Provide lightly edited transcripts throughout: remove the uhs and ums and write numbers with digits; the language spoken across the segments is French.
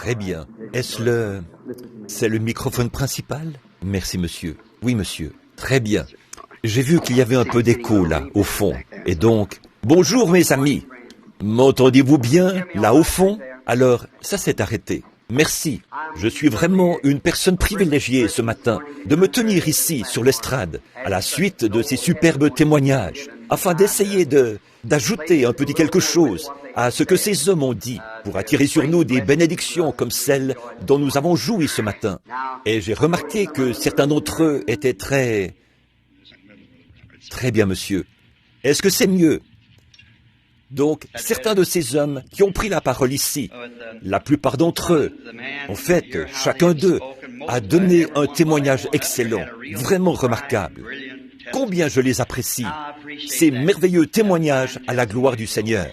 Très bien. C'est le microphone principal? Merci, monsieur. Oui, monsieur. Très bien. J'ai vu qu'il y avait un peu d'écho, là, au fond. Et donc... Bonjour, mes amis. M'entendez-vous bien, là, au fond? Alors, ça s'est arrêté. Merci. Je suis vraiment une personne privilégiée ce matin de me tenir ici, sur l'estrade, à la suite de ces superbes témoignages, afin d'essayer d'ajouter un petit quelque chose à ce que ces hommes ont dit, pour attirer sur nous des bénédictions comme celles dont nous avons joui ce matin. Et j'ai remarqué que certains d'entre eux étaient très bien, monsieur. Est-ce que c'est mieux? Donc, certains de ces hommes qui ont pris la parole ici, la plupart d'entre eux, en fait, chacun d'eux a donné un témoignage excellent, vraiment remarquable. Combien je les apprécie, ces merveilleux témoignages à la gloire du Seigneur.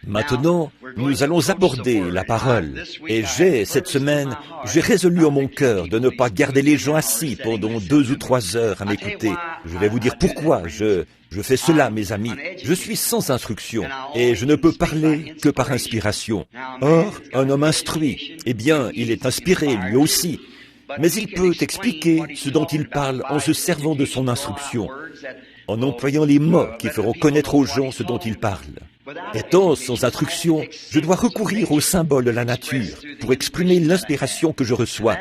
Maintenant, nous allons aborder la parole. Et cette semaine, j'ai résolu en mon cœur de ne pas garder les gens assis pendant 2 ou 3 heures à m'écouter. Je vais vous dire pourquoi je fais cela, mes amis. Je suis sans instruction et je ne peux parler que par inspiration. Or, un homme instruit, eh bien, il est inspiré lui aussi. Mais il peut expliquer ce dont il parle en se servant de son instruction, en employant les mots qui feront connaître aux gens ce dont il parle. Étant sans instruction, je dois recourir aux symboles de la nature pour exprimer l'inspiration que je reçois,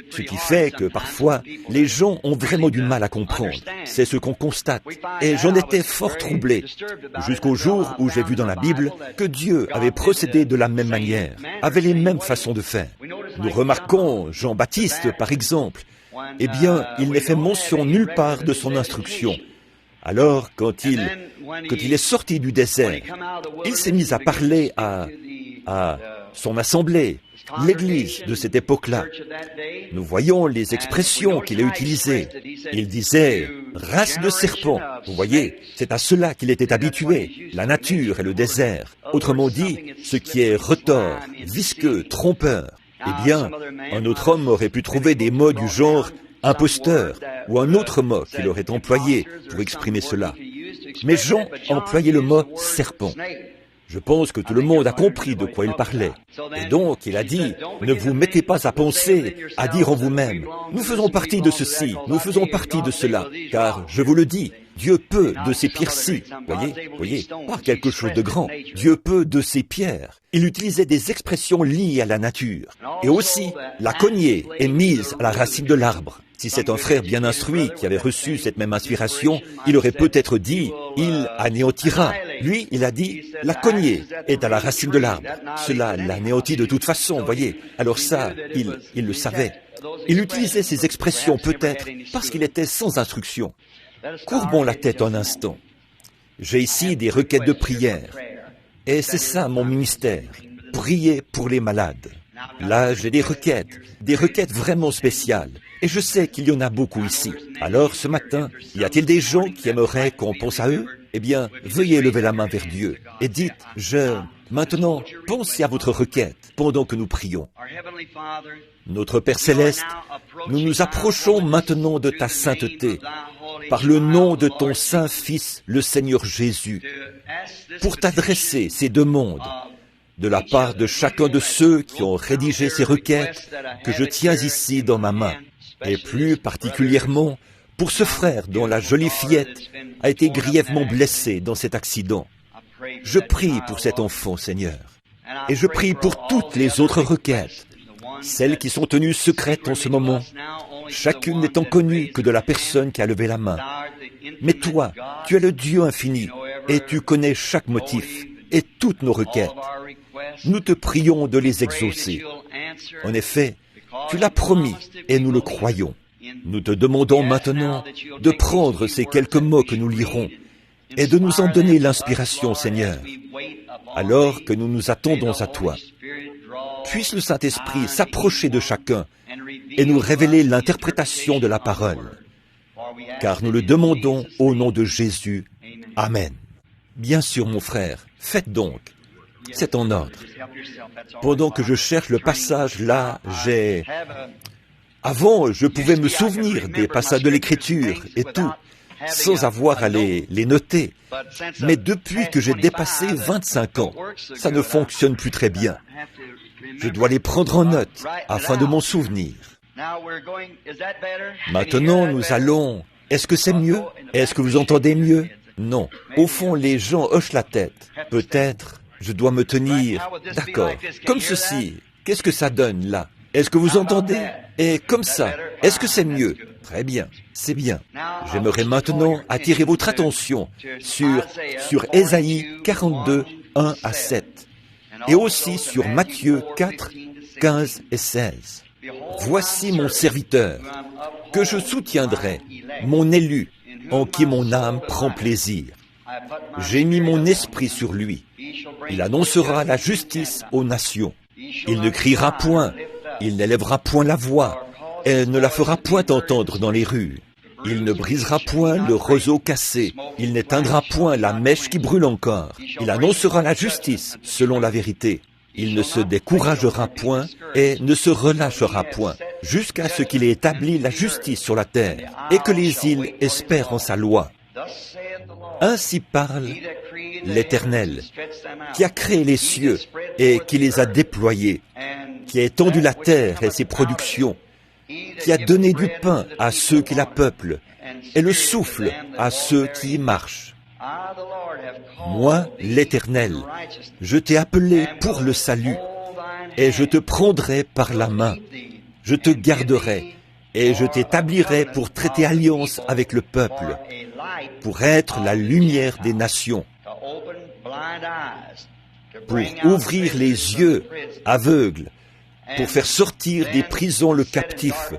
ce qui fait que parfois, les gens ont vraiment du mal à comprendre. C'est ce qu'on constate. Et j'en étais fort troublé, jusqu'au jour où j'ai vu dans la Bible que Dieu avait procédé de la même manière, avait les mêmes façons de faire. Nous remarquons Jean-Baptiste, par exemple. Eh bien, il n'est fait mention nulle part de son instruction. Alors, quand il est sorti du désert, il s'est mis à parler à son assemblée, l'Église de cette époque-là. Nous voyons les expressions qu'il a utilisées. Il disait « race de serpents ». Vous voyez, c'est à cela qu'il était habitué, la nature et le désert. Autrement dit, ce qui est retors, visqueux, trompeur. Eh bien, un autre homme aurait pu trouver des mots du genre imposteur, ou un autre mot qu'il aurait employé pour exprimer cela. Mais Jean employait le mot serpent. Je pense que tout le monde a compris de quoi il parlait. Et donc, il a dit, ne vous mettez pas à penser, à dire en vous-même, nous faisons partie de ceci, nous faisons partie de cela, car, je vous le dis, Dieu peut de ces pierres-ci, voyez, pas quelque chose de grand, Dieu peut de ces pierres. Il utilisait des expressions liées à la nature. Et aussi, la cognée est mise à la racine de l'arbre. Si c'est un frère bien instruit qui avait reçu cette même inspiration, il aurait peut-être dit, il anéantira. Lui, il a dit, la cognée est à la racine de l'arbre. Cela l'anéantit de toute façon, voyez. Alors ça, il le savait. Il utilisait ces expressions peut-être parce qu'il était sans instruction. Courbons la tête un instant. J'ai ici des requêtes de prière. Et c'est ça mon ministère, prier pour les malades. Là, j'ai des requêtes vraiment spéciales. Et je sais qu'il y en a beaucoup ici. Alors, ce matin, y a-t-il des gens qui aimeraient qu'on pense à eux? Eh bien, veuillez lever la main vers Dieu et dites, maintenant, pensez à votre requête pendant que nous prions. Notre Père Céleste, nous nous approchons maintenant de ta sainteté, par le nom de ton Saint Fils, le Seigneur Jésus, pour t'adresser ces demandes, de la part de chacun de ceux qui ont rédigé ces requêtes que je tiens ici dans ma main, et plus particulièrement pour ce frère dont la jolie fillette a été grièvement blessée dans cet accident. Je prie pour cet enfant, Seigneur, et je prie pour toutes les autres requêtes, celles qui sont tenues secrètes en ce moment, chacune n'étant connue que de la personne qui a levé la main. Mais toi, tu es le Dieu infini, et tu connais chaque motif et toutes nos requêtes. Nous te prions de les exaucer. En effet, tu l'as promis et nous le croyons. Nous te demandons maintenant de prendre ces quelques mots que nous lirons et de nous en donner l'inspiration, Seigneur, alors que nous nous attendons à toi. Puisse le Saint-Esprit s'approcher de chacun et nous révéler l'interprétation de la parole, car nous le demandons au nom de Jésus. Amen. Bien sûr, mon frère, faites donc. C'est en ordre. Pendant que je cherche le passage, là, Avant, je pouvais me souvenir des passages de l'Écriture et tout, sans avoir à les noter. Mais depuis que j'ai dépassé 25 ans, ça ne fonctionne plus très bien. Je dois les prendre en note afin de m'en souvenir. Maintenant, nous allons... Est-ce que c'est mieux? Est-ce que vous entendez mieux? Non. Au fond, les gens hochent la tête. Peut-être, je dois me tenir... D'accord. Comme ceci. Qu'est-ce que ça donne, là? Est-ce que vous entendez? Et comme ça. Est-ce que c'est mieux? Très bien. C'est bien. J'aimerais maintenant attirer votre attention sur Ésaïe 42, 1 à 7. Et aussi sur Matthieu 4, 15 et 16. Voici mon serviteur, que je soutiendrai, mon élu, en qui mon âme prend plaisir. J'ai mis mon esprit sur lui. Il annoncera la justice aux nations. Il ne criera point, il n'élèvera point la voix, elle ne la fera point entendre dans les rues. Il ne brisera point le roseau cassé, il n'éteindra point la mèche qui brûle encore. Il annoncera la justice selon la vérité. Il ne se découragera point et ne se relâchera point, jusqu'à ce qu'il ait établi la justice sur la terre, et que les îles espèrent en sa loi. Ainsi parle l'Éternel, qui a créé les cieux et qui les a déployés, qui a étendu la terre et ses productions, qui a donné du pain à ceux qui la peuplent, et le souffle à ceux qui y marchent. Moi, l'Éternel, je t'ai appelé pour le salut, et je te prendrai par la main. Je te garderai, et je t'établirai pour traiter alliance avec le peuple, pour être la lumière des nations, pour ouvrir les yeux aveugles, pour faire sortir des prisons le captif,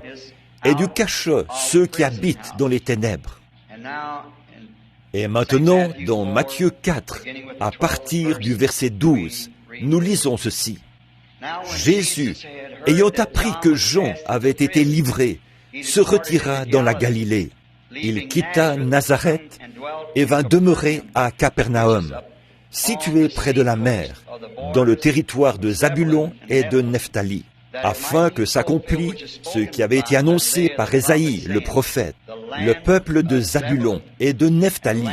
et du cachot ceux qui habitent dans les ténèbres. Et maintenant, dans Matthieu 4, à partir du verset 12, nous lisons ceci. Jésus, ayant appris que Jean avait été livré, se retira dans la Galilée. Il quitta Nazareth et vint demeurer à Capernaum, situé près de la mer, dans le territoire de Zabulon et de Nephtali, afin que s'accomplisse ce qui avait été annoncé par Ésaïe, le prophète. Le peuple de Zabulon et de Nephtali,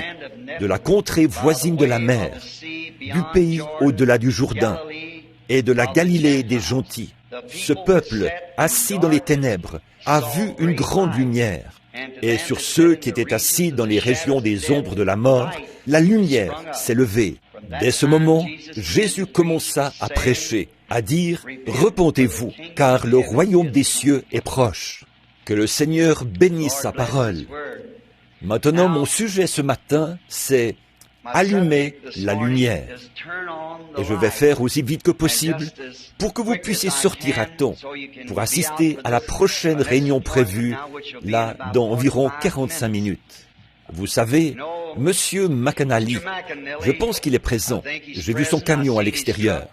de la contrée voisine de la mer, du pays au-delà du Jourdain, et de la Galilée des gentils. Ce peuple, assis dans les ténèbres, a vu une grande lumière. Et sur ceux qui étaient assis dans les régions des ombres de la mort, la lumière s'est levée. Dès ce moment, Jésus commença à prêcher, à dire « Repentez-vous, car le royaume des cieux est proche ». Que le Seigneur bénisse sa parole. Maintenant, mon sujet ce matin, c'est allumer la lumière. Et je vais faire aussi vite que possible pour que vous puissiez sortir à temps pour assister à la prochaine réunion prévue, là, dans environ 45 minutes. Vous savez, Monsieur McAnally, je pense qu'il est présent. J'ai vu son camion à l'extérieur.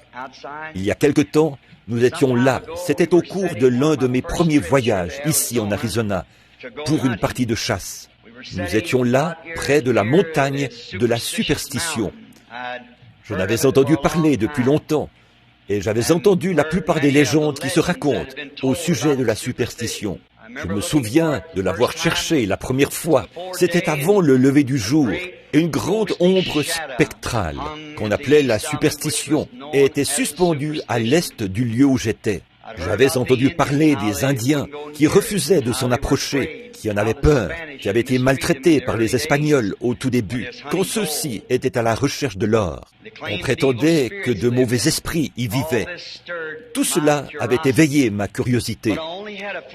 Il y a quelque temps, nous étions là. C'était au cours de l'un de mes premiers voyages, ici en Arizona, pour une partie de chasse. Nous étions là, près de la montagne de la superstition. Je n'avais entendu parler depuis longtemps, et j'avais entendu la plupart des légendes qui se racontent au sujet de la superstition. Je me souviens de l'avoir cherché la première fois. C'était avant le lever du jour. Et une grande ombre spectrale, qu'on appelait la superstition, était suspendue à l'est du lieu où j'étais. J'avais entendu parler des Indiens qui refusaient de s'en approcher, qui en avaient peur, qui avaient été maltraités par les Espagnols au tout début, quand ceux-ci étaient à la recherche de l'or. On prétendait que de mauvais esprits y vivaient. Tout cela avait éveillé ma curiosité.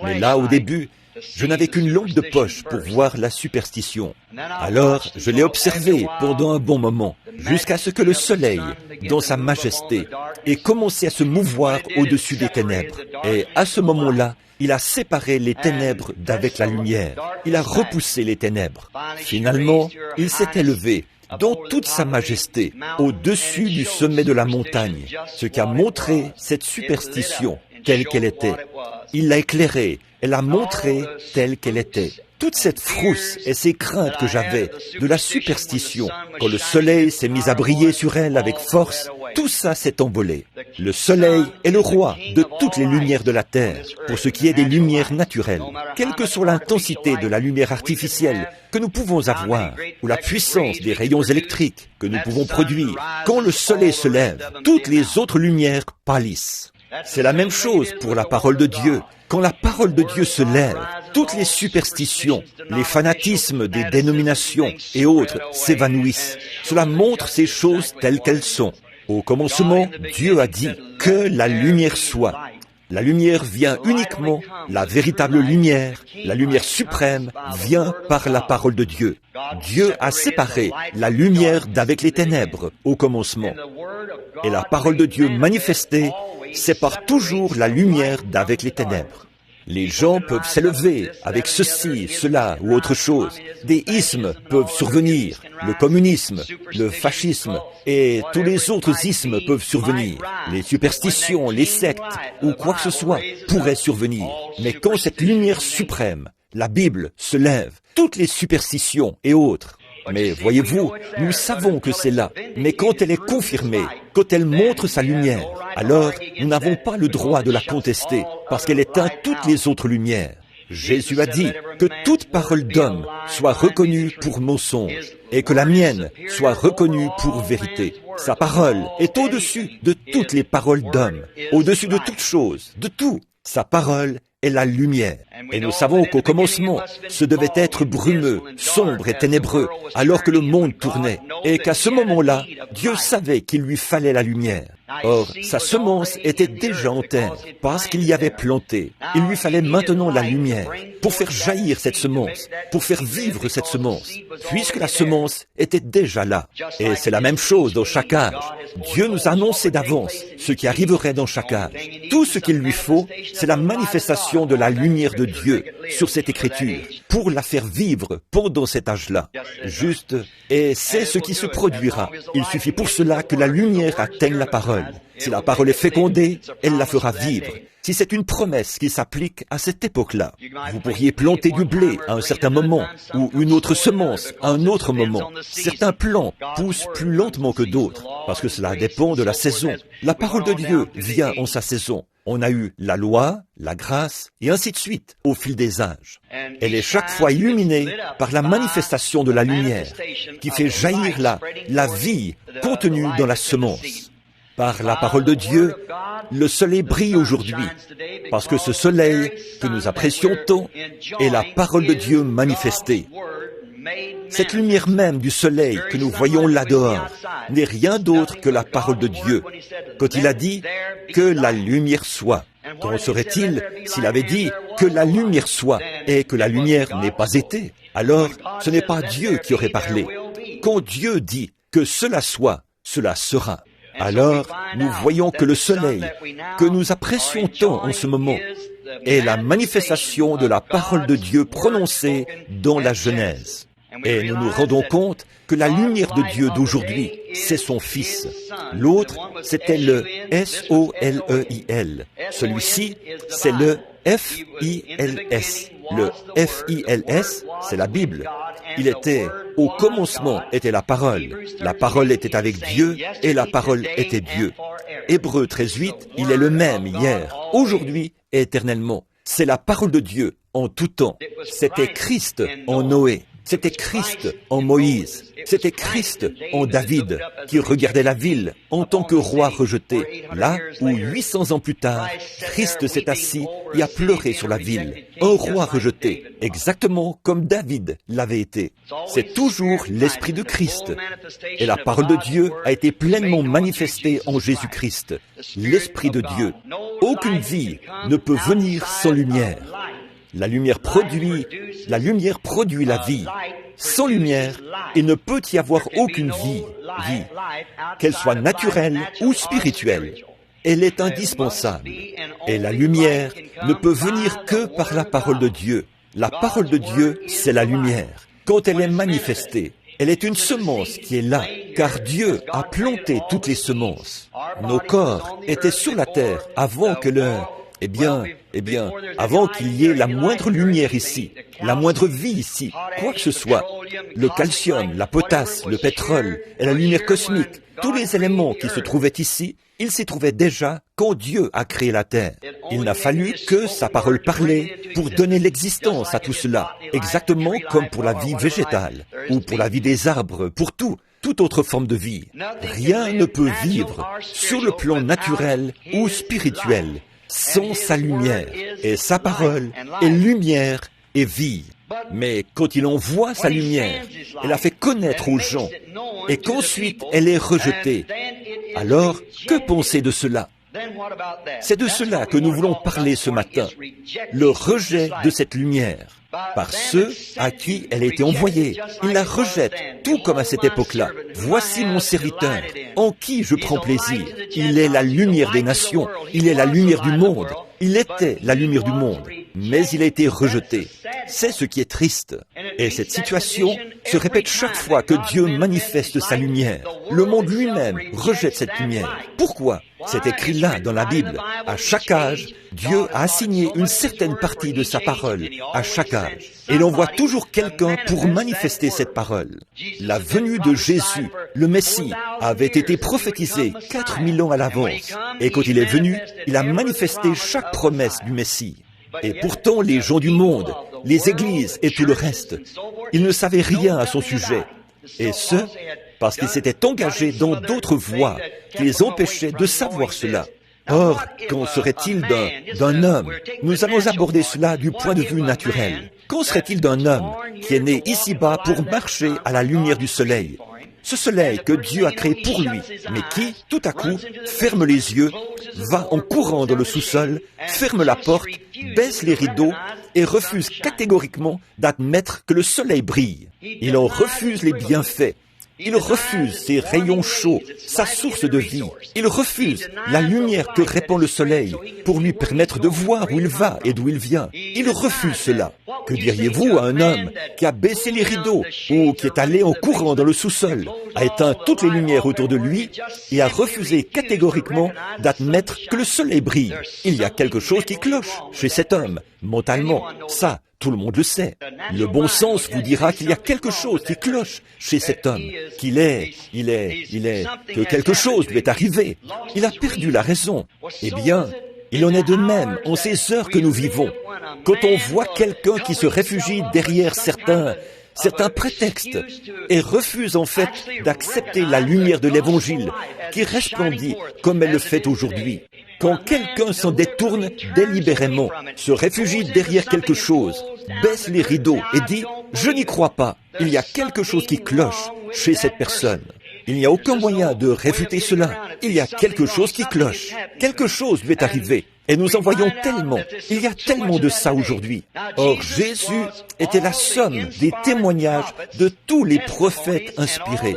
Mais là, au début, je n'avais qu'une lampe de poche pour voir la superstition. Alors, je l'ai observé pendant un bon moment, jusqu'à ce que le soleil, dans sa majesté, ait commencé à se mouvoir au-dessus des ténèbres. Et à ce moment-là, il a séparé les ténèbres d'avec la lumière. Il a repoussé les ténèbres. Finalement, il s'est élevé dans toute sa majesté, au-dessus du sommet de la montagne, ce qui a montré cette superstition telle qu'elle était. Il l'a éclairée, elle l'a montrée telle qu'elle était. Toute cette frousse et ces craintes que j'avais de la superstition, quand le soleil s'est mis à briller sur elle avec force, tout ça s'est envolé. Le soleil est le roi de toutes les lumières de la terre, pour ce qui est des lumières naturelles. Quelle que soit l'intensité de la lumière artificielle que nous pouvons avoir, ou la puissance des rayons électriques que nous pouvons produire, quand le soleil se lève, toutes les autres lumières pâlissent. C'est la même chose pour la parole de Dieu. Quand la parole de Dieu se lève, toutes les superstitions, les fanatismes des dénominations et autres s'évanouissent. Cela montre ces choses telles qu'elles sont. Au commencement, Dieu a dit que la lumière soit. La lumière vient uniquement, la véritable lumière, la lumière suprême, vient par la parole de Dieu. Dieu a séparé la lumière d'avec les ténèbres au commencement. Et la parole de Dieu manifestée sépare toujours la lumière d'avec les ténèbres. Les gens peuvent s'élever avec ceci, cela ou autre chose. Des ismes peuvent survenir, le communisme, le fascisme et tous les autres ismes peuvent survenir. Les superstitions, les sectes ou quoi que ce soit pourraient survenir. Mais quand cette lumière suprême, la Bible, se lève, toutes les superstitions et autres, mais voyez-vous, nous savons que c'est là. Mais quand elle est confirmée, quand elle montre sa lumière, alors nous n'avons pas le droit de la contester, parce qu'elle éteint toutes les autres lumières. Jésus a dit que toute parole d'homme soit reconnue pour mensonge, et que la mienne soit reconnue pour vérité. Sa parole est au-dessus de toutes les paroles d'hommes, au-dessus de toutes choses, de tout. Sa parole est la lumière. Et nous savons qu'au commencement, ce devait être brumeux, sombre et ténébreux, alors que le monde tournait, et qu'à ce moment-là, Dieu savait qu'il lui fallait la lumière. Or, sa semence était déjà en terre, parce qu'il y avait planté. Il lui fallait maintenant la lumière, pour faire jaillir cette semence, pour faire vivre cette semence, puisque la semence était déjà là. Et c'est la même chose dans chaque âge. Dieu nous a annoncé d'avance ce qui arriverait dans chaque âge. Tout ce qu'il lui faut, c'est la manifestation de la lumière de Dieu sur cette écriture, pour la faire vivre pendant cet âge-là. Juste, et c'est ce qui se produira. Il suffit pour cela que la lumière atteigne la parole. Si la parole est fécondée, elle la fera vivre. Si c'est une promesse qui s'applique à cette époque-là, vous pourriez planter du blé à un certain moment, ou une autre semence à un autre moment. Certains plants poussent plus lentement que d'autres, parce que cela dépend de la saison. La parole de Dieu vient en sa saison. On a eu la loi, la grâce, et ainsi de suite, au fil des âges. Elle est chaque fois illuminée par la manifestation de la lumière, qui fait jaillir la vie contenue dans la semence. Par la parole de Dieu, le soleil brille aujourd'hui, parce que ce soleil que nous apprécions tant est la parole de Dieu manifestée. Cette lumière même du soleil que nous voyons là dehors n'est rien d'autre que la parole de Dieu. Quand il a dit que la lumière soit, qu'en serait-il s'il avait dit que la lumière soit et que la lumière n'ait pas été? Alors, ce n'est pas Dieu qui aurait parlé. Quand Dieu dit que cela soit, cela sera. Alors, nous voyons que le soleil, que nous apprécions tant en ce moment, est la manifestation de la parole de Dieu prononcée dans la Genèse. Et nous nous rendons compte que la lumière de Dieu d'aujourd'hui, c'est son Fils. L'autre, c'était le S-O-L-E-I-L. Celui-ci, c'est le F-I-L-S. Le F-I-L-S, c'est la Bible. Il était, au commencement était la parole était avec Dieu et la parole était Dieu. Hébreux 13:8, il est le même hier, aujourd'hui et éternellement. C'est la parole de Dieu en tout temps. C'était Christ en Noé. C'était Christ en Moïse, c'était Christ en David, qui regardait la ville en tant que roi rejeté, là où 800 ans plus tard, Christ s'est assis et a pleuré sur la ville, un roi rejeté, exactement comme David l'avait été. C'est toujours l'Esprit de Christ, et la parole de Dieu a été pleinement manifestée en Jésus-Christ, l'Esprit de Dieu. Aucune vie ne peut venir sans lumière. La lumière produit la vie. Sans lumière, il ne peut y avoir aucune vie, qu'elle soit naturelle ou spirituelle. Elle est indispensable. Et la lumière ne peut venir que par la parole de Dieu. La parole de Dieu, c'est la lumière. Quand elle est manifestée, elle est une semence qui est là, car Dieu a planté toutes les semences. Nos corps étaient sur la terre avant que l'heure. Eh bien, avant qu'il y ait la moindre lumière ici, la moindre vie ici, quoi que ce soit, le calcium, la potasse, le pétrole et la lumière cosmique, tous les éléments qui se trouvaient ici, ils s'y trouvaient déjà quand Dieu a créé la terre. Il n'a fallu que sa parole parler pour donner l'existence à tout cela, exactement comme pour la vie végétale, ou pour la vie des arbres, pour tout. toute autre forme de vie. Rien ne peut vivre sur le plan naturel ou spirituel sans sa lumière. Et sa parole est lumière et vie. Mais quand il envoie sa lumière, elle a fait connaître aux gens, et qu'ensuite elle est rejetée, alors que penser de cela? C'est de cela que nous voulons parler ce matin, le rejet de cette lumière, par ceux à qui elle a été envoyée. Ils la rejettent, tout comme à cette époque-là. Voici mon serviteur, en qui je prends plaisir. Il est la lumière des nations, il est la lumière du monde. Il était la lumière du monde, mais il a été rejeté. C'est ce qui est triste. Et cette situation se répète chaque fois que Dieu manifeste sa lumière. Le monde lui-même rejette cette lumière. Pourquoi? C'est écrit là dans la Bible. À chaque âge, Dieu a assigné une certaine partie de sa parole à chaque âge. Et l'on voit toujours quelqu'un pour manifester cette parole. La venue de Jésus, le Messie, avait été prophétisée 4000 ans à l'avance. Et quand il est venu, il a manifesté chaque promesse du Messie. Et pourtant, les gens du monde, les églises et tout le reste, ils ne savaient rien à son sujet. Et ce, parce qu'ils s'étaient engagés dans d'autres voies qui les empêchaient de savoir cela. Or, qu'en serait-il d'un homme? Nous allons aborder cela du point de vue naturel. Qu'en serait-il d'un homme qui est né ici-bas pour marcher à la lumière du soleil? Ce soleil que Dieu a créé pour lui, mais qui, tout à coup, ferme les yeux, va en courant dans le sous-sol, ferme la porte, baisse les rideaux et refuse catégoriquement d'admettre que le soleil brille. Il en refuse les bienfaits. Il refuse ses rayons chauds, sa source de vie. Il refuse la lumière que répand le soleil pour lui permettre de voir où il va et d'où il vient. Il refuse cela. Que diriez-vous à un homme qui a baissé les rideaux ou qui est allé en courant dans le sous-sol, a éteint toutes les lumières autour de lui et a refusé catégoriquement d'admettre que le soleil brille? Il y a quelque chose qui cloche chez cet homme, mentalement. Ça, tout le monde le sait. Le bon sens vous dira qu'il y a quelque chose qui cloche chez cet homme, que quelque chose lui est arrivé. Il a perdu la raison. Eh bien, il en est de même en ces heures que nous vivons. Quand on voit quelqu'un qui se réfugie derrière certains prétextes et refuse en fait d'accepter la lumière de l'Évangile qui resplendit comme elle le fait aujourd'hui. Quand quelqu'un s'en détourne délibérément, se réfugie derrière quelque chose, baisse les rideaux et dit « Je n'y crois pas », il y a quelque chose qui cloche chez cette personne. Il n'y a aucun moyen de réfuter cela. Il y a quelque chose qui cloche. Quelque chose lui est arrivé. Et nous en voyons tellement. Il y a tellement de ça aujourd'hui. Or, Jésus était la somme des témoignages de tous les prophètes inspirés.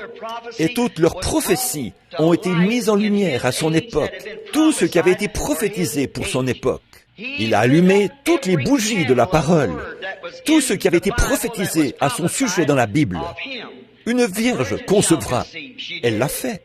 Et toutes leurs prophéties ont été mises en lumière à son époque. Tout ce qui avait été prophétisé pour son époque. Il a allumé toutes les bougies de la parole. Tout ce qui avait été prophétisé à son sujet dans la Bible. Une vierge concevra. Elle l'a fait.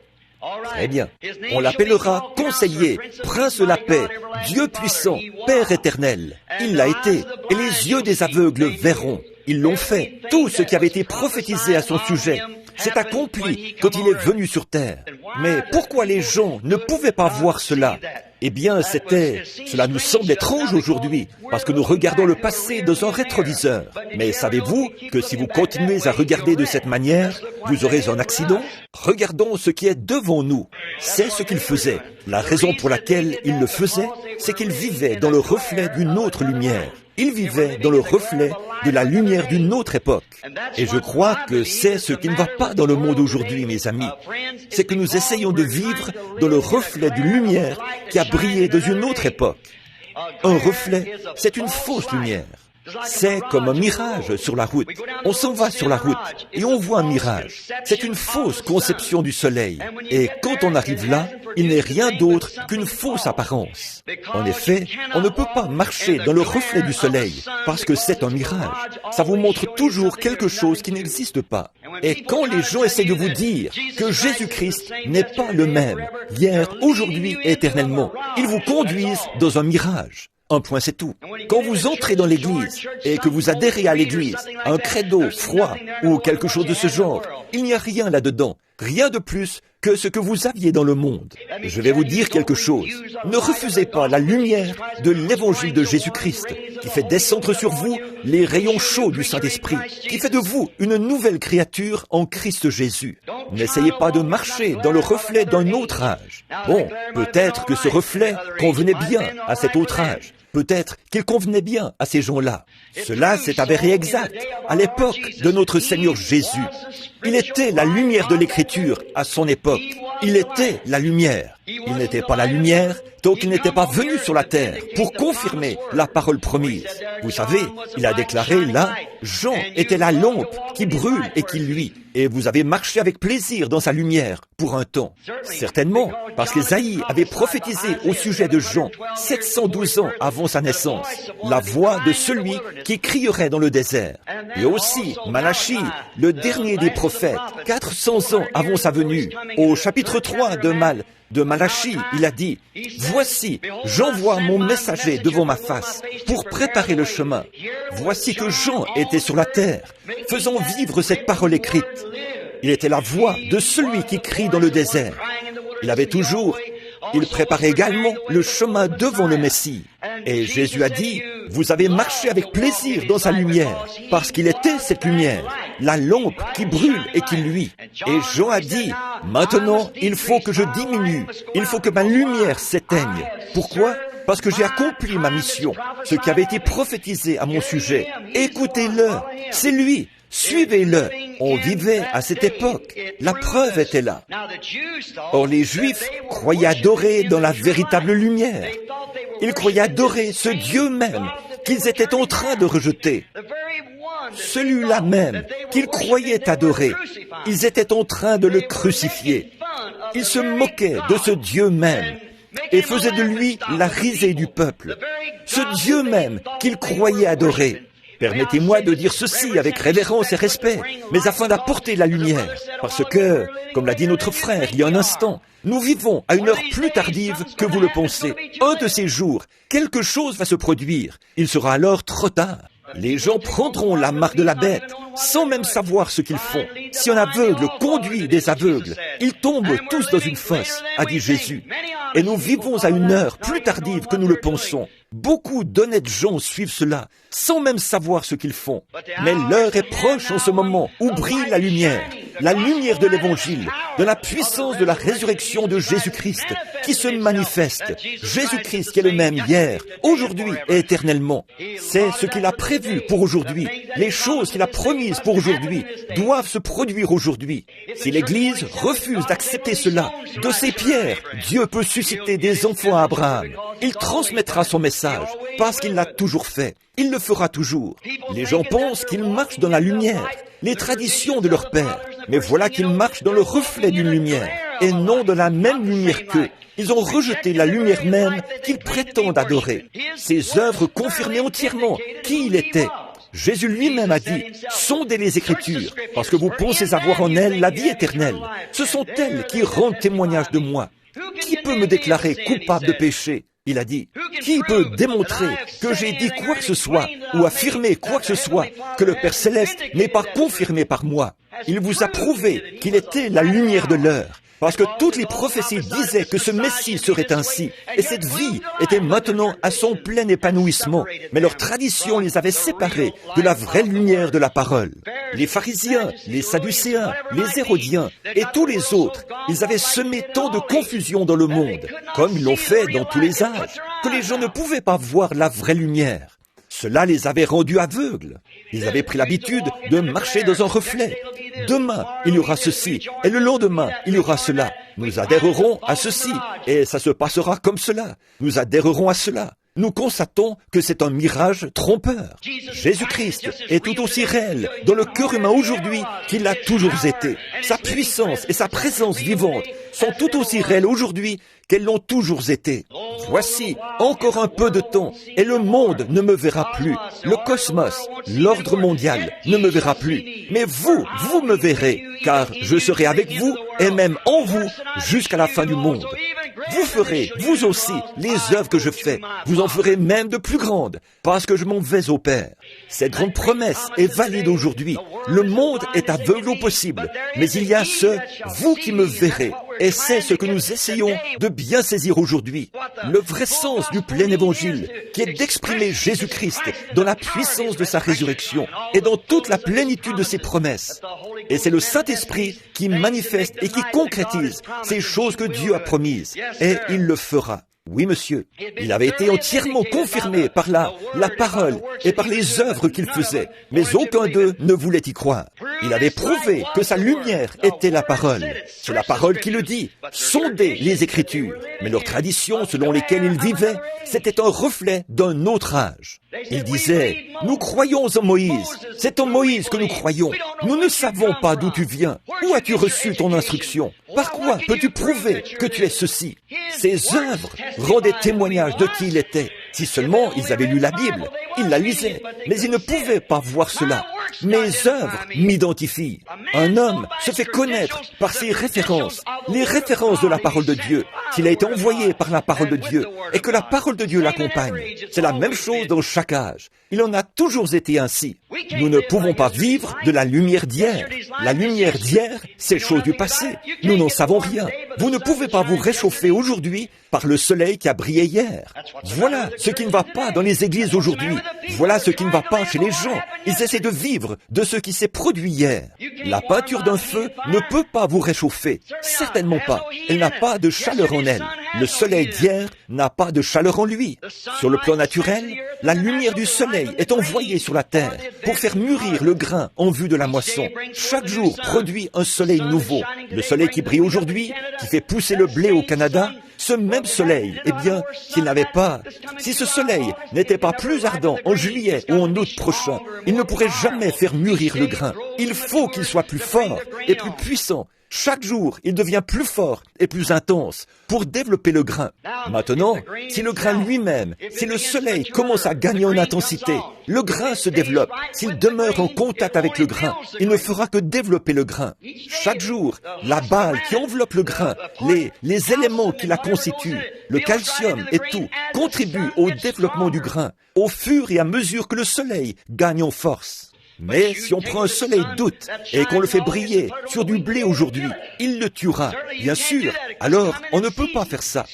Très bien. On l'appellera conseiller, prince de la paix, Dieu puissant, Père éternel. Il l'a été. Et les yeux des aveugles verront. Ils l'ont fait. Tout ce qui avait été prophétisé à son sujet s'est accompli quand il est venu sur terre. Mais pourquoi les gens ne pouvaient pas voir cela? Eh bien, cela nous semble étrange aujourd'hui, parce que nous regardons le passé dans un rétroviseur. Mais savez-vous que si vous continuez à regarder de cette manière, vous aurez un accident? Regardons ce qui est devant nous. C'est ce qu'il faisait. La raison pour laquelle il le faisait, c'est qu'il vivait dans le reflet d'une autre lumière. Il vivait dans le reflet de la lumière d'une autre époque. Et je crois que c'est ce qui ne va pas dans le monde aujourd'hui, mes amis. C'est que nous essayons de vivre dans le reflet d'une lumière qui a brillé dans une autre époque. Un reflet, c'est une fausse lumière. C'est comme un mirage sur la route. On s'en va sur la route et on voit un mirage. C'est une fausse conception du soleil. Et quand on arrive là, il n'est rien d'autre qu'une fausse apparence. En effet, on ne peut pas marcher dans le reflet du soleil parce que c'est un mirage. Ça vous montre toujours quelque chose qui n'existe pas. Et quand les gens essaient de vous dire que Jésus-Christ n'est pas le même, hier, aujourd'hui et éternellement, ils vous conduisent dans un mirage. Un point, c'est tout. Quand vous entrez dans l'église et que vous adhérez à l'église, un credo froid ou quelque chose de ce genre, il n'y a rien là-dedans, rien de plus que ce que vous aviez dans le monde. Je vais vous dire quelque chose. Ne refusez pas la lumière de l'évangile de Jésus-Christ, qui fait descendre sur vous les rayons chauds du Saint-Esprit, qui fait de vous une nouvelle créature en Christ Jésus. N'essayez pas de marcher dans le reflet d'un autre âge. Bon, peut-être que ce reflet convenait bien à cet autre âge. Peut-être qu'il convenait bien à ces gens-là. Cela s'est avéré exact à l'époque de notre Seigneur Jésus. Il était la lumière de l'Écriture à son époque. Il était la lumière. Il n'était pas la lumière tant qu'il n'était pas venu sur la terre pour confirmer la parole promise. Vous savez, il a déclaré là, Jean était la lampe qui brûle et qui luit. Et vous avez marché avec plaisir dans sa lumière pour un temps. Certainement, parce qu'Ésaïe avait prophétisé au sujet de Jean 712 ans avant sa naissance, la voix de celui qui crierait dans le désert. Et aussi, Malachie, le dernier des prophètes, 400 ans avant sa venue, au chapitre 3 de Malachie, il a dit, « Voici, j'envoie mon messager devant ma face pour préparer le chemin. Voici que Jean était sur la terre, faisant vivre cette parole écrite. Il était la voix de celui qui crie dans le désert. Il préparait également le chemin devant le Messie. Et Jésus a dit, vous avez marché avec plaisir dans sa lumière, parce qu'il était cette lumière, la lampe qui brûle et qui luit. Et Jean a dit, maintenant, il faut que je diminue, il faut que ma lumière s'éteigne. Pourquoi ? Parce que j'ai accompli ma mission, ce qui avait été prophétisé à mon sujet. Écoutez-le, c'est lui. Suivez-le. On vivait à cette époque. La preuve était là. Or, les Juifs croyaient adorer dans la véritable lumière. Ils croyaient adorer ce Dieu même qu'ils étaient en train de rejeter. Celui-là même qu'ils croyaient adorer, ils étaient en train de le crucifier. Ils se moquaient de ce Dieu même et faisaient de lui la risée du peuple. Ce Dieu même qu'ils croyaient adorer. Permettez-moi de dire ceci avec révérence et respect, mais afin d'apporter la lumière. Parce que, comme l'a dit notre frère il y a un instant, nous vivons à une heure plus tardive que vous le pensez. Un de ces jours, quelque chose va se produire. Il sera alors trop tard. Les gens prendront la marque de la bête, sans même savoir ce qu'ils font. Si un aveugle conduit des aveugles, ils tombent tous dans une fosse, a dit Jésus. Et nous vivons à une heure plus tardive que nous le pensons. Beaucoup d'honnêtes gens suivent cela, sans même savoir ce qu'ils font. Mais l'heure est proche en ce moment où brille la lumière de l'Évangile, de la puissance de la résurrection de Jésus-Christ, qui se manifeste. Jésus-Christ qui est le même hier, aujourd'hui et éternellement. C'est ce qu'il a prévu pour aujourd'hui. Les choses qu'il a promises pour aujourd'hui doivent se produire aujourd'hui. Si l'Église refuse d'accepter cela, de ces pierres, Dieu peut susciter des enfants à Abraham. Il transmettra son message, parce qu'il l'a toujours fait. Il le fera toujours. Les gens pensent qu'ils marchent dans la lumière, les traditions de leur père. Mais voilà qu'ils marchent dans le reflet d'une lumière, et non de la même lumière qu'eux. Ils ont rejeté la lumière même qu'ils prétendent adorer. Ses œuvres confirmaient entièrement qui il était. Jésus lui-même a dit, sondez les Écritures, parce que vous pensez avoir en elles la vie éternelle. Ce sont elles qui rendent témoignage de moi. Qui peut me déclarer coupable de péché ? Il a dit, qui peut démontrer que j'ai dit quoi que ce soit ou affirmer quoi que ce soit que le Père Céleste n'est pas confirmé par moi? Il vous a prouvé qu'il était la lumière de l'heure. Parce que toutes les prophéties disaient que ce Messie serait ainsi, et cette vie était maintenant à son plein épanouissement. Mais leur tradition les avait séparés de la vraie lumière de la parole. Les pharisiens, les sadducéens, les hérodiens et tous les autres, ils avaient semé tant de confusion dans le monde, comme ils l'ont fait dans tous les âges, que les gens ne pouvaient pas voir la vraie lumière. Cela les avait rendus aveugles. Ils avaient pris l'habitude de marcher dans un reflet. Demain, il y aura ceci, et le lendemain, il y aura cela. Nous adhérerons à ceci, et ça se passera comme cela. Nous adhérerons à cela. Nous constatons que c'est un mirage trompeur. Jésus-Christ est tout aussi réel dans le cœur humain aujourd'hui qu'il l'a toujours été. Sa puissance et sa présence vivante sont tout aussi réelles aujourd'hui qu'elles l'ont toujours été. Voici, encore un peu de temps, et le monde ne me verra plus. Le cosmos, l'ordre mondial, ne me verra plus. Mais vous me verrez, car je serai avec vous, et même en vous, jusqu'à la fin du monde. vous ferez, vous aussi, les œuvres que je fais. Vous en ferez même de plus grandes, parce que je m'en vais au Père. Cette grande promesse est valide aujourd'hui. Le monde est aveugle au possible, mais il y a vous qui me verrez. Et c'est ce que nous essayons de bien saisir aujourd'hui. Le vrai sens du plein évangile, qui est d'exprimer Jésus-Christ dans la puissance de sa résurrection et dans toute la plénitude de ses promesses. Et c'est le Saint-Esprit qui manifeste et qui concrétise ces choses que Dieu a promises. Et il le fera. Oui, monsieur. Il avait été entièrement confirmé par la parole et par les œuvres qu'il faisait, mais aucun d'eux ne voulait y croire. Il avait prouvé que sa lumière était la parole. C'est la parole qui le dit. Sondez les Écritures. Mais leurs traditions selon lesquelles ils vivaient, c'était un reflet d'un autre âge. Ils disaient, nous croyons en Moïse. C'est en Moïse que nous croyons. Nous ne savons pas d'où tu viens. Où as-tu reçu ton instruction? Par quoi peux-tu prouver que tu es ceci? Ces œuvres rendaient témoignage de qui il était. Si seulement ils avaient lu la Bible, ils la lisaient, mais ils ne pouvaient pas voir cela. Mes œuvres m'identifient. Un homme se fait connaître par ses références, les références de la parole de Dieu, s'il a été envoyé par la parole de Dieu et que la parole de Dieu l'accompagne. C'est la même chose dans chaque âge. Il en a toujours été ainsi. Nous ne pouvons pas vivre de la lumière d'hier. La lumière d'hier, c'est chose du passé. Nous n'en savons rien. Vous ne pouvez pas vous réchauffer aujourd'hui par le soleil qui a brillé hier. Voilà ce qui ne va pas dans les églises aujourd'hui. Voilà ce qui ne va pas chez les gens. Ils essaient de vivre de ce qui s'est produit hier. La peinture d'un feu ne peut pas vous réchauffer. Certainement pas. Elle n'a pas de chaleur en elle. Le soleil d'hier n'a pas de chaleur en lui. Sur le plan naturel, la lumière du soleil est envoyée sur la terre pour faire mûrir le grain en vue de la moisson. Chaque jour produit un soleil nouveau. Le soleil qui brille aujourd'hui, qui fait pousser le blé au Canada, ce même soleil, eh bien, si ce soleil n'était pas plus ardent en juillet ou en août prochain, il ne pourrait jamais faire mûrir le grain. Il faut qu'il soit plus fort et plus puissant. Chaque jour, il devient plus fort et plus intense pour développer le grain. Maintenant, si le grain lui-même, si le soleil commence à gagner en intensité, le grain se développe. S'il demeure en contact avec le grain, il ne fera que développer le grain. Chaque jour, la balle qui enveloppe le grain, les éléments qui la constituent, le calcium et tout, contribuent au développement du grain, au fur et à mesure que le soleil gagne en force. Mais si on prend un soleil d'août et qu'on le fait briller sur du blé aujourd'hui, il le tuera, bien sûr. Alors, on ne peut pas faire ça.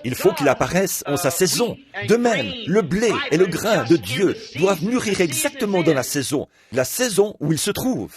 Il faut qu'il apparaisse en sa saison. De même, le blé et le grain de Dieu doivent mûrir exactement dans la saison où il se trouve.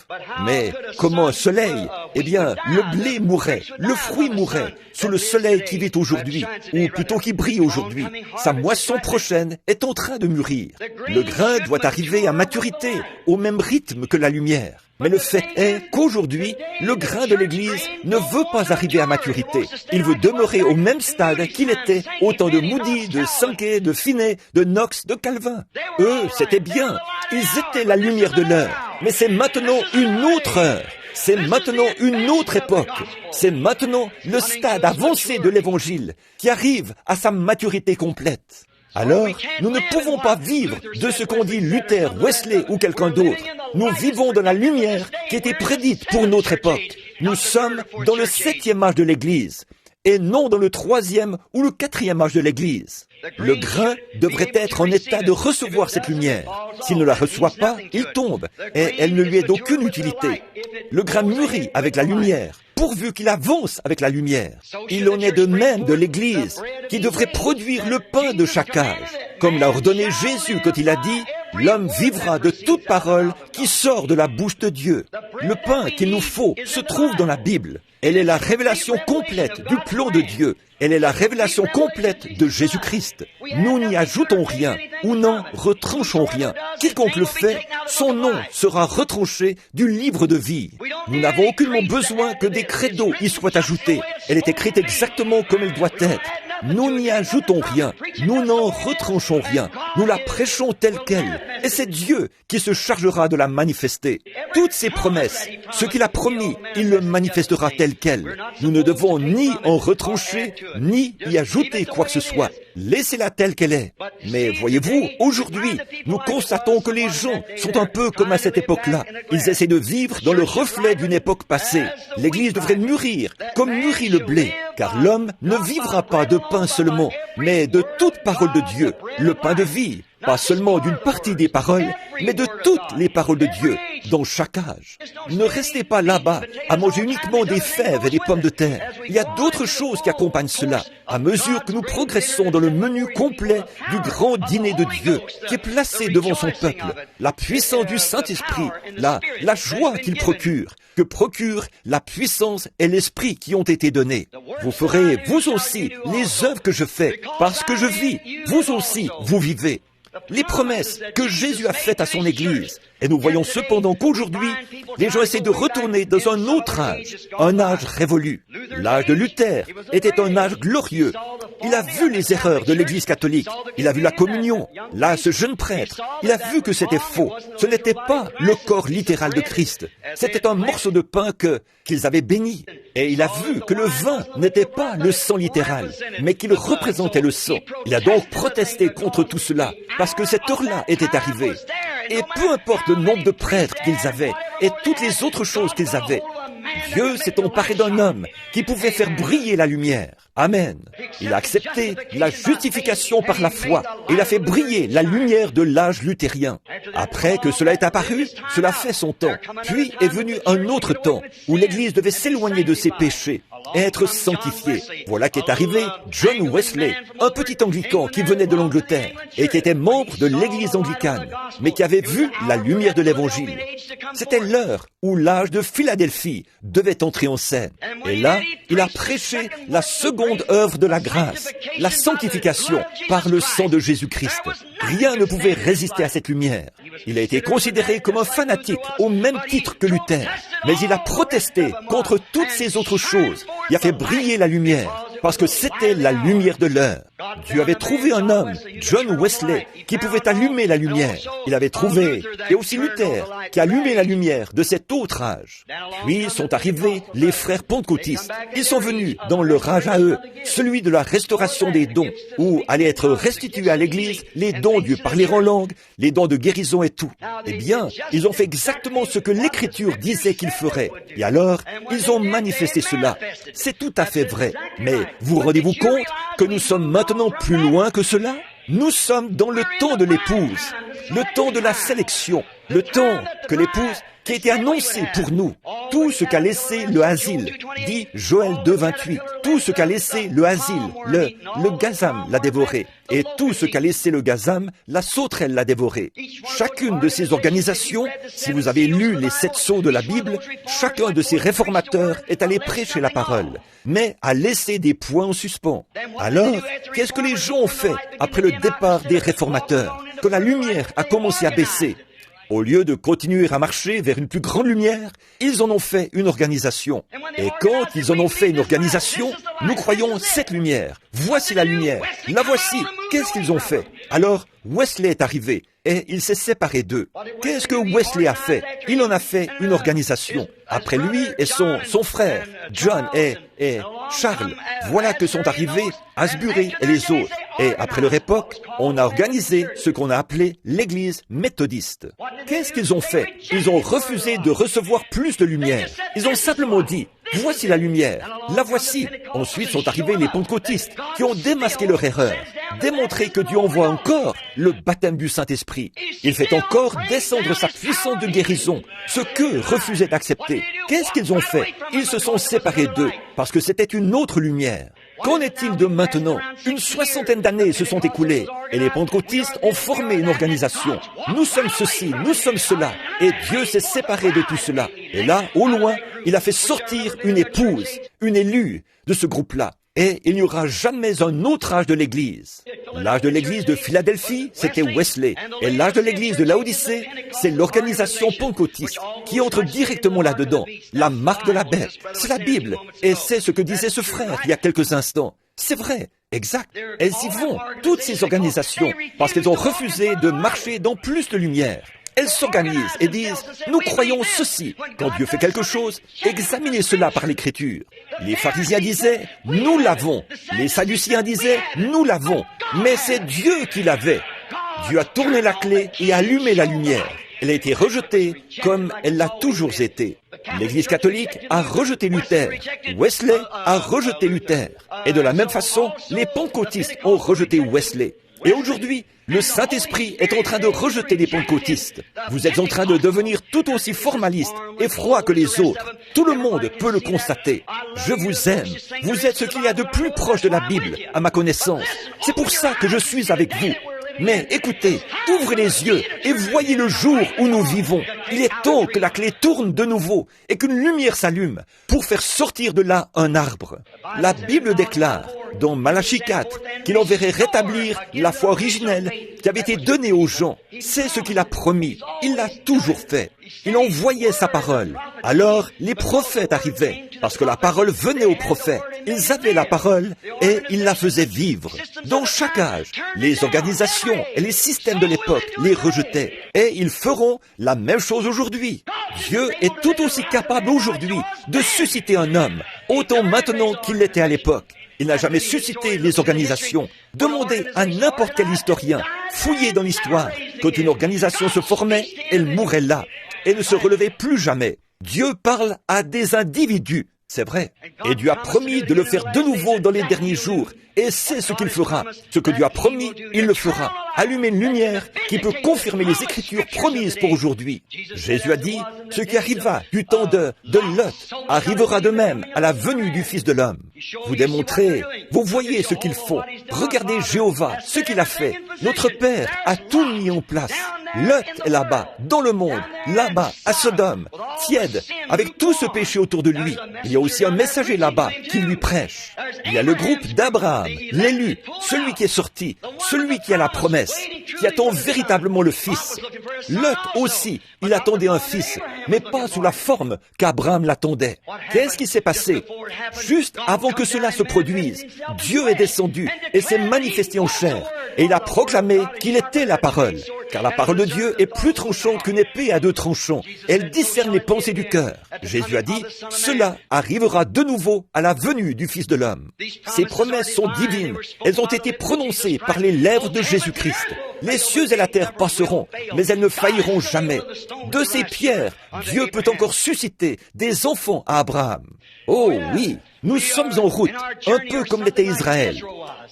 Mais comment un soleil? Eh bien, le blé mourrait, le fruit mourrait sous le soleil qui vit aujourd'hui, ou plutôt qui brille aujourd'hui. Sa moisson prochaine est en train de mûrir. Le grain doit arriver à maturité, au même rythme que la lumière. Mais le fait est qu'aujourd'hui, le grain de l'Église ne veut pas arriver à maturité. Il veut demeurer au même stade qu'il était au temps de Moody, de Sankey, de Finney, de Knox, de Calvin. Eux, c'était bien. Ils étaient la lumière de l'heure. Mais c'est maintenant une autre heure. C'est maintenant une autre époque. C'est maintenant le stade avancé de l'Évangile qui arrive à sa maturité complète. Alors, nous ne pouvons pas vivre de ce qu'ont dit Luther, Wesley ou quelqu'un d'autre. Nous vivons dans la lumière qui était prédite pour notre époque. Nous sommes dans le 7e âge de l'Église et non dans le 3e ou le 4e âge de l'Église. Le grain devrait être en état de recevoir cette lumière. S'il ne la reçoit pas, il tombe et elle ne lui est d'aucune utilité. Le grain mûrit avec la lumière, pourvu qu'il avance avec la lumière. Il en est de même de l'Église, qui devrait produire le pain de chaque âge. Comme l'a ordonné Jésus quand il a dit, « L'homme vivra de toute parole qui sort de la bouche de Dieu ». Le pain qu'il nous faut se trouve dans la Bible. Elle est la révélation complète du plan de Dieu. Elle est la révélation complète de Jésus-Christ. Nous n'y ajoutons rien ou n'en retranchons rien. Quiconque le fait, son nom sera retranché du livre de vie. Nous n'avons aucunement besoin que des credos y soient ajoutés. Elle est écrite exactement comme elle doit être. Nous n'y ajoutons rien. Nous n'en retranchons rien. Nous la prêchons telle qu'elle. Et c'est Dieu qui se chargera de la manifester. Toutes ses promesses, ce qu'il a promis, il le manifestera tel quel. Nous ne devons ni en retrancher, ni y ajouter quoi que ce soit. Laissez-la telle qu'elle est. Mais voyez-vous, aujourd'hui, nous constatons que les gens sont un peu comme à cette époque-là. Ils essaient de vivre dans le reflet d'une époque passée. L'Église devrait mûrir, comme mûrit le blé, car l'homme ne vivra pas de pain seulement, mais de toute parole de Dieu, le pain de vie. Pas seulement d'une partie des paroles, mais de toutes les paroles de Dieu, dans chaque âge. Ne restez pas là-bas à manger uniquement des fèves et des pommes de terre. Il y a d'autres choses qui accompagnent cela. À mesure que nous progressons dans le menu complet du grand dîner de Dieu, qui est placé devant son peuple, la puissance du Saint-Esprit, la joie qu'il procure, que procure la puissance et l'esprit qui ont été donnés. Vous ferez, vous aussi, les œuvres que je fais, parce que je vis. Vous aussi, vous vivez. Les promesses que Jésus a faites à son Église. Et nous voyons cependant qu'aujourd'hui, les gens essaient de retourner dans un autre âge, un âge révolu. L'âge de Luther était un âge glorieux. Il a vu les erreurs de l'Église catholique. Il a vu la communion. Là, ce jeune prêtre, il a vu que c'était faux. Ce n'était pas le corps littéral de Christ. C'était un morceau de pain qu'ils avaient béni. Et il a vu que le vin n'était pas le sang littéral, mais qu'il représentait le sang. Il a donc protesté contre tout cela, parce que cette heure-là était arrivée. Et peu importe le nombre de prêtres qu'ils avaient, et toutes les autres choses qu'ils avaient, Dieu s'est emparé d'un homme qui pouvait faire briller la lumière. Amen. Il a accepté la justification par la foi. Il a fait briller la lumière de l'âge luthérien. Après que cela est apparu, cela fait son temps. Puis est venu un autre temps où l'Église devait s'éloigner de ses péchés et être sanctifiée. Voilà qu'est arrivé John Wesley, un petit anglican qui venait de l'Angleterre et qui était membre de l'Église anglicane, mais qui avait vu la lumière de l'Évangile. C'était l'heure où l'âge de Philadelphie devait entrer en scène. Et là, il a prêché la seconde œuvre de la grâce, la sanctification par le sang de Jésus-Christ. Rien ne pouvait résister à cette lumière. Il a été considéré comme un fanatique au même titre que Luther, mais il a protesté contre toutes ces autres choses. Il a fait briller la lumière, parce que c'était la lumière de l'heure. Dieu avait trouvé un homme, John Wesley, qui pouvait allumer la lumière. Il avait trouvé, et aussi Luther, qui allumait la lumière de cet autre âge. Puis sont arrivés les frères pentecôtistes. Ils sont venus dans leur âge à eux, celui de la restauration des dons, où allaient être restitués à l'Église les dons du parler en langue, les dons de guérison et tout. Eh bien, ils ont fait exactement ce que l'Écriture disait qu'ils feraient. Et alors, ils ont manifesté cela. C'est tout à fait vrai. Mais vous rendez-vous compte que nous sommes maintenant plus loin que cela? Nous sommes dans le temps de l'épouse, le temps de la sélection, le temps que l'épouse qui a été annoncé pour nous. Tout ce qu'a laissé le asile, dit Joël 2, 28. Tout ce qu'a laissé le asile, le gazam l'a dévoré. Et tout ce qu'a laissé le gazam, la sauterelle l'a dévoré. Chacune de ces organisations, si vous avez lu les 7 sceaux de la Bible, chacun de ces réformateurs est allé prêcher la parole, mais a laissé des points en suspens. Alors, qu'est-ce que les gens ont fait après le départ des réformateurs, que la lumière a commencé à baisser? Au lieu de continuer à marcher vers une plus grande lumière, ils en ont fait une organisation. Et quand ils en ont fait une organisation, nous croyons cette lumière. Voici la lumière. La voici. Qu'est-ce qu'ils ont fait? Alors, Wesley est arrivé et il s'est séparé d'eux. Qu'est-ce que Wesley a fait? Il en a fait une organisation. Après lui et son frère, John et Charles, voilà que sont arrivés Asbury et les autres. Et après leur époque, on a organisé ce qu'on a appelé l'Église méthodiste. Qu'est-ce qu'ils ont fait? Ils ont refusé de recevoir plus de lumière. Ils ont simplement dit, voici la lumière, la voici. Ensuite sont arrivés les pentecôtistes qui ont démasqué leur erreur, démontré que Dieu envoie encore le baptême du Saint-Esprit. Il fait encore descendre sa puissance de guérison, ce qu'eux refusaient d'accepter. Qu'est-ce qu'ils ont fait? Ils se sont séparés d'eux, parce que c'était une autre lumière. Qu'en est-il de maintenant? Une 60aine d'années se sont écoulées et les pentecôtistes ont formé une organisation. Nous sommes ceci, nous sommes cela. Et Dieu s'est séparé de tout cela. Et là, au loin, il a fait sortir une épouse, une élue de ce groupe-là. Et il n'y aura jamais un autre âge de l'Église. L'âge de l'Église de Philadelphie, c'était Wesley. Et l'âge de l'Église de Laodicée, c'est l'organisation pentecôtiste qui entre directement là-dedans. La marque de la bête, c'est la Bible. Et c'est ce que disait ce frère il y a quelques instants. C'est vrai. Exact. Elles y vont, toutes ces organisations, parce qu'elles ont refusé de marcher dans plus de lumière. Elles s'organisent et disent, nous croyons ceci. Quand Dieu fait quelque chose, examinez cela par l'Écriture. Les pharisiens disaient, nous l'avons. Les sadduciens disaient, nous l'avons. Mais c'est Dieu qui l'avait. Dieu a tourné la clé et allumé la lumière. Elle a été rejetée comme elle l'a toujours été. L'Église catholique a rejeté Luther. Wesley a rejeté Luther. Et de la même façon, les pentecôtistes ont rejeté Wesley. Et aujourd'hui, le Saint-Esprit est en train de rejeter les pentecôtistes. Vous êtes en train de devenir tout aussi formaliste et froid que les autres. Tout le monde peut le constater. Je vous aime. Vous êtes ce qu'il y a de plus proche de la Bible, à ma connaissance. C'est pour ça que je suis avec vous. Mais écoutez, ouvrez les yeux et voyez le jour où nous vivons. Il est temps que la clé tourne de nouveau et qu'une lumière s'allume pour faire sortir de là un arbre. La Bible déclare dans Malachie 4 qu'il enverrait rétablir la foi originelle qui avait été donnée aux gens. C'est ce qu'il a promis. Il l'a toujours fait. Il envoyait sa parole. Alors les prophètes arrivaient parce que la parole venait aux prophètes. Ils avaient la parole et ils la faisaient vivre. Dans chaque âge, les organisations et les systèmes de l'époque les rejetaient. Et ils feront la même chose aujourd'hui. Dieu est tout aussi capable aujourd'hui de susciter un homme, autant maintenant qu'il l'était à l'époque. Il n'a jamais suscité les organisations. Demandez à n'importe quel historien, fouillez dans l'histoire. Quand une organisation se formait, elle mourait là et ne se relevait plus jamais. Dieu parle à des individus, c'est vrai. Et Dieu a promis de le faire de nouveau dans les derniers jours. Et c'est ce qu'il fera. Ce que Dieu a promis, il le fera. Allumer une lumière qui peut confirmer les Écritures promises pour aujourd'hui. Jésus a dit, ce qui arriva du temps de Lot arrivera de même à la venue du Fils de l'homme. Vous démontrez, vous voyez ce qu'ils font. Regardez Jéhovah, ce qu'il a fait. Notre Père a tout mis en place. Lot est là-bas, dans le monde, là-bas, à Sodome, tiède, avec tout ce péché autour de lui. Il y a aussi un messager là-bas qui lui prêche. Il y a le groupe d'Abraham, l'élu, celui qui est sorti, celui qui a la promesse, qui attend véritablement le Fils. Lot aussi, il attendait un fils, mais pas sous la forme qu'Abraham l'attendait. Qu'est-ce qui s'est passé? Juste avant que cela se produise, Dieu est descendu et s'est manifesté en chair, et il a proclamé qu'il était la parole, car la parole de Dieu est plus tranchante qu'une épée à deux tranchants. Elle discerne les pensées du cœur. Jésus a dit, cela arrivera de nouveau à la venue du Fils de l'homme. Ces promesses sont divines. Elles ont été prononcées par les lèvres de Jésus-Christ. Les cieux et la terre passeront, mais elles ne failliront jamais. De ces pierres, Dieu peut encore susciter des enfants à Abraham. Oh oui, nous sommes en route, un peu comme l'était Israël.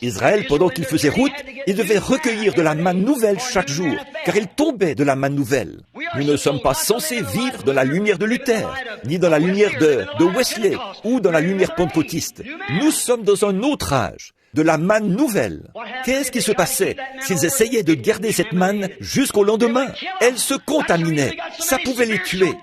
Israël, pendant qu'il faisait route, il devait recueillir de la manne nouvelle chaque jour, car il tombait de la manne nouvelle. Nous ne sommes pas censés vivre dans la lumière de Luther, ni dans la lumière de Wesley, ou dans la lumière pentecôtiste. Nous sommes dans un autre âge, de la manne nouvelle. Qu'est-ce qui se passait s'ils essayaient de garder cette manne jusqu'au lendemain? Elle se contaminait, ça pouvait les tuer.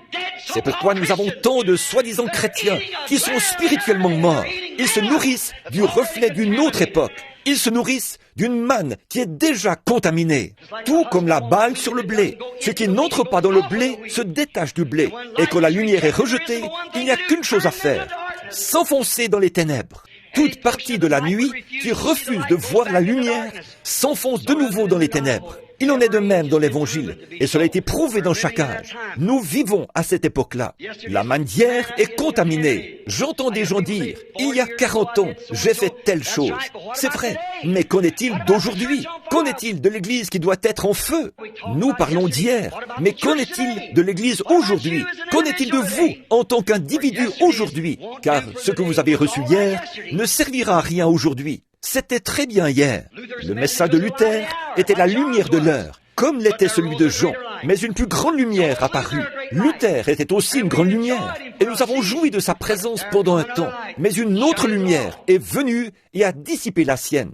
C'est pourquoi nous avons tant de soi-disant chrétiens qui sont spirituellement morts. Ils se nourrissent du reflet d'une autre époque. Ils se nourrissent d'une manne qui est déjà contaminée. Tout comme la balle sur le blé. Ce qui n'entre pas dans le blé se détache du blé. Et quand la lumière est rejetée, il n'y a qu'une chose à faire. S'enfoncer dans les ténèbres. Toute partie de la nuit qui refuse de voir la lumière s'enfonce de nouveau dans les ténèbres. Il en est de même dans l'Évangile, et cela a été prouvé dans chaque âge. Nous vivons à cette époque-là. La manne d'hier est contaminée. J'entends des gens dire, il y a 40 ans, j'ai fait telle chose. C'est vrai, mais qu'en est-il d'aujourd'hui? Qu'en est-il de l'Église qui doit être en feu? Nous parlons d'hier, mais qu'en est-il de l'Église aujourd'hui? Qu'en est-il de vous en tant qu'individu aujourd'hui? Car ce que vous avez reçu hier ne servira à rien aujourd'hui. C'était très bien hier. Le message de Luther était la lumière de l'heure, comme l'était celui de Jean. Mais une plus grande lumière apparut. Luther était aussi une grande lumière. Et nous avons joui de sa présence pendant un temps. Mais une autre lumière est venue et a dissipé la sienne.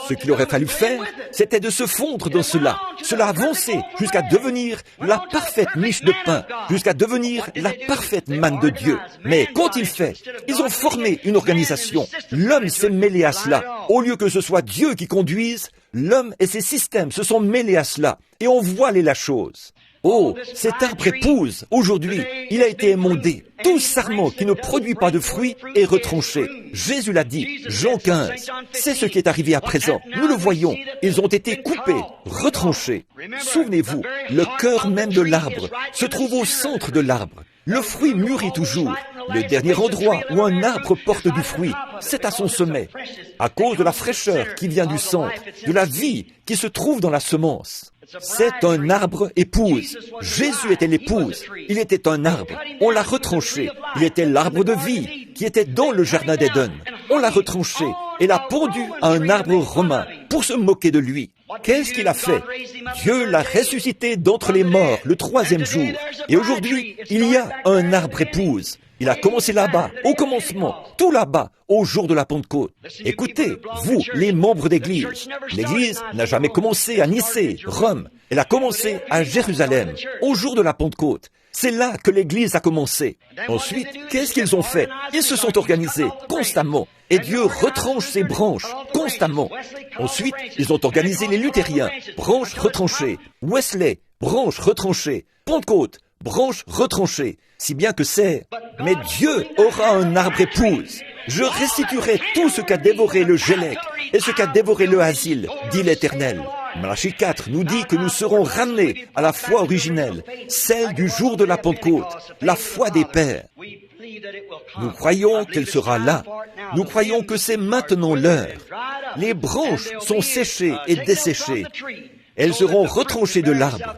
Ce qu'il aurait fallu faire, c'était de se fondre dans cela. Cela avançait jusqu'à devenir la parfaite miche de pain, jusqu'à devenir la parfaite manne de Dieu. Mais qu'ont-ils fait? Ils ont formé une organisation. L'homme s'est mêlé à cela. Au lieu que ce soit Dieu qui conduise, l'homme et ses systèmes se sont mêlés à cela et ont voilé la chose. Oh, cet arbre épouse, aujourd'hui, il a été émondé. Tout sarment qui ne produit pas de fruits est retranché. Jésus l'a dit, Jean 15. C'est ce qui est arrivé à présent. Nous le voyons. Ils ont été coupés, retranchés. Souvenez-vous, le cœur même de l'arbre se trouve au centre de l'arbre. Le fruit mûrit toujours. Le dernier endroit où un arbre porte du fruit, c'est à son sommet, à cause de la fraîcheur qui vient du centre, de la vie qui se trouve dans la semence. C'est un arbre épouse. Jésus était l'épouse. Il était un arbre. On l'a retranché. Il était l'arbre de vie qui était dans le jardin d'Éden. On l'a retranché et l'a pendu à un arbre romain pour se moquer de lui. Qu'est-ce qu'il a fait? Dieu l'a ressuscité d'entre les morts le 3e jour. Et aujourd'hui, il y a un arbre épouse. Il a commencé là-bas, au commencement, tout là-bas, au jour de la Pentecôte. Écoutez, vous, les membres d'Église, l'Église n'a jamais commencé à Nicée, Rome. Elle a commencé à Jérusalem, au jour de la Pentecôte. C'est là que l'Église a commencé. Ensuite, qu'est-ce qu'ils ont fait? Ils se sont organisés constamment. Et Dieu retranche ses branches constamment. Ensuite, ils ont organisé les luthériens, branches retranchées. Wesley, branches retranchées. Pentecôte, branches retranchées. Si bien que c'est... Mais Dieu aura un arbre épouse. Je restituerai tout ce qu'a dévoré le Gélec et ce qu'a dévoré le Asile, dit l'Éternel. Malachie 4 nous dit que nous serons ramenés à la foi originelle, celle du jour de la Pentecôte, la foi des pères. Nous croyons qu'elle sera là. Nous croyons que c'est maintenant l'heure. Les branches sont séchées et desséchées. Elles seront retranchées de l'arbre,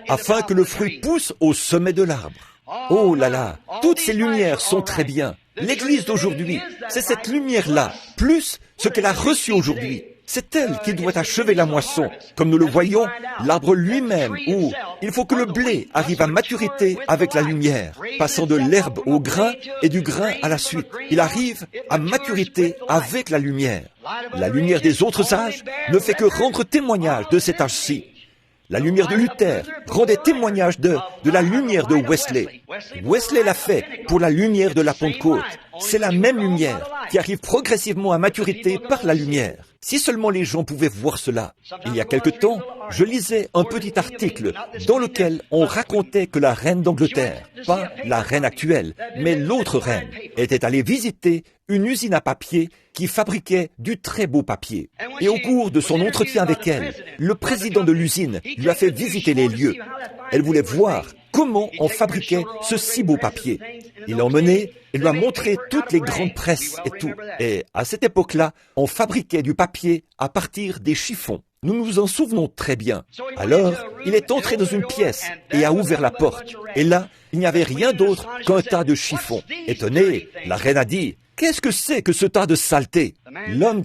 afin que le fruit pousse au sommet de l'arbre. Oh là là, toutes ces lumières sont très bien. L'Église d'aujourd'hui, c'est cette lumière-là, plus ce qu'elle a reçu aujourd'hui. C'est elle qui doit achever la moisson. Comme nous le voyons, l'arbre lui-même, où il faut que le blé arrive à maturité avec la lumière, passant de l'herbe au grain et du grain à la suite. Il arrive à maturité avec la lumière. La lumière des autres âges ne fait que rendre témoignage de cet âge-ci. La lumière de Luther rendait témoignage de la lumière de Wesley. Wesley l'a fait pour la lumière de la Pentecôte. C'est la même lumière qui arrive progressivement à maturité par la lumière. Si seulement les gens pouvaient voir cela. Il y a quelque temps, je lisais un petit article dans lequel on racontait que la reine d'Angleterre, pas la reine actuelle, mais l'autre reine, était allée visiter une usine à papier qui fabriquait du très beau papier. Et au cours de son entretien avec elle, le président de l'usine lui a fait visiter les lieux. Elle voulait voir comment on fabriquait ce si beau papier. Il l'a emmené et lui a montré toutes les grandes presses et tout. Et à cette époque-là, on fabriquait du papier à partir des chiffons. Nous nous en souvenons très bien. Alors, il est entré dans une pièce et a ouvert la porte. Et là, il n'y avait rien d'autre qu'un tas de chiffons. Étonnée, la reine a dit, « Qu'est-ce que c'est que ce tas de saleté ?» L'homme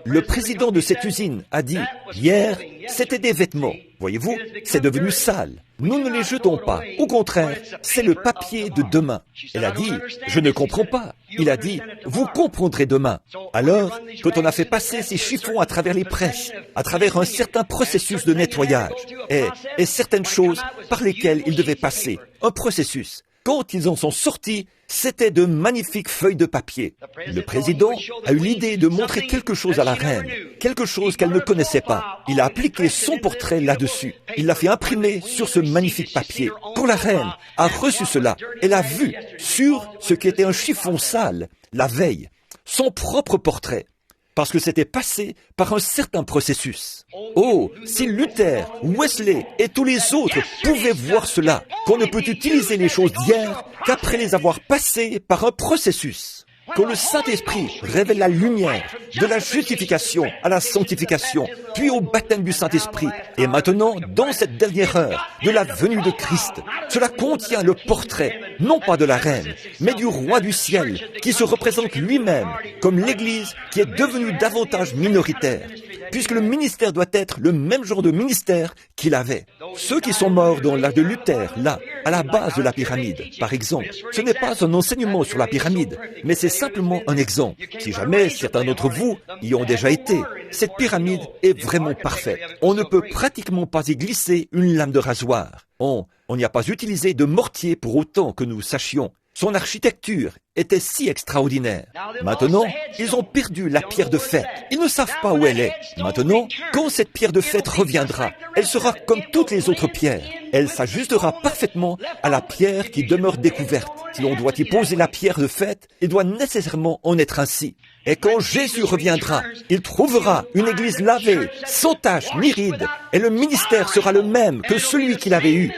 le président de cette usine, a dit, « Hier, c'était des vêtements. Voyez-vous, c'est devenu sale. Nous ne les jetons pas. Au contraire, c'est le papier de demain. » Elle a dit, « Je ne comprends pas. » Il a dit, « Vous comprendrez demain. » Alors, quand on a fait passer ces chiffons à travers les presses, à travers un certain processus de nettoyage, et certaines choses par lesquelles ils devaient passer, un processus, quand ils en sont sortis, c'était de magnifiques feuilles de papier. Le président a eu l'idée de montrer quelque chose à la reine, quelque chose qu'elle ne connaissait pas. Il a appliqué son portrait là-dessus. Il l'a fait imprimer sur ce magnifique papier. Quand la reine a reçu cela, elle a vu sur ce qui était un chiffon sale, la veille, son propre portrait. Parce que c'était passé par un certain processus. Oh, si Luther, Wesley et tous les autres pouvaient voir cela, qu'on ne peut utiliser les choses d'hier qu'après les avoir passées par un processus. Quand le Saint-Esprit révèle la lumière de la justification à la sanctification, puis au baptême du Saint-Esprit, et maintenant, dans cette dernière heure, de la venue de Christ, cela contient le portrait, non pas de la reine, mais du roi du ciel, qui se représente lui-même comme l'Église qui est devenue davantage minoritaire, puisque le ministère doit être le même genre de ministère qu'il avait. Ceux qui sont morts dans l'âge de Luther, là, à la base de la pyramide, par exemple, ce n'est pas un enseignement sur la pyramide, mais c'est simplement un exemple. Si jamais certains d'entre vous y ont déjà été, cette pyramide est vraiment parfaite. On ne peut pratiquement pas y glisser une lame de rasoir. On n'y a pas utilisé de mortier pour autant que nous sachions. Son architecture était si extraordinaire. Maintenant, ils ont perdu la pierre de fête. Ils ne savent pas où elle est. Maintenant, quand cette pierre de fête reviendra, elle sera comme toutes les autres pierres. Elle s'ajustera parfaitement à la pierre qui demeure découverte. Si l'on doit y poser la pierre de fête, il doit nécessairement en être ainsi. Et quand Jésus reviendra, il trouvera une église lavée, sans tache ni ride, et le ministère sera le même que celui qu'il avait eu.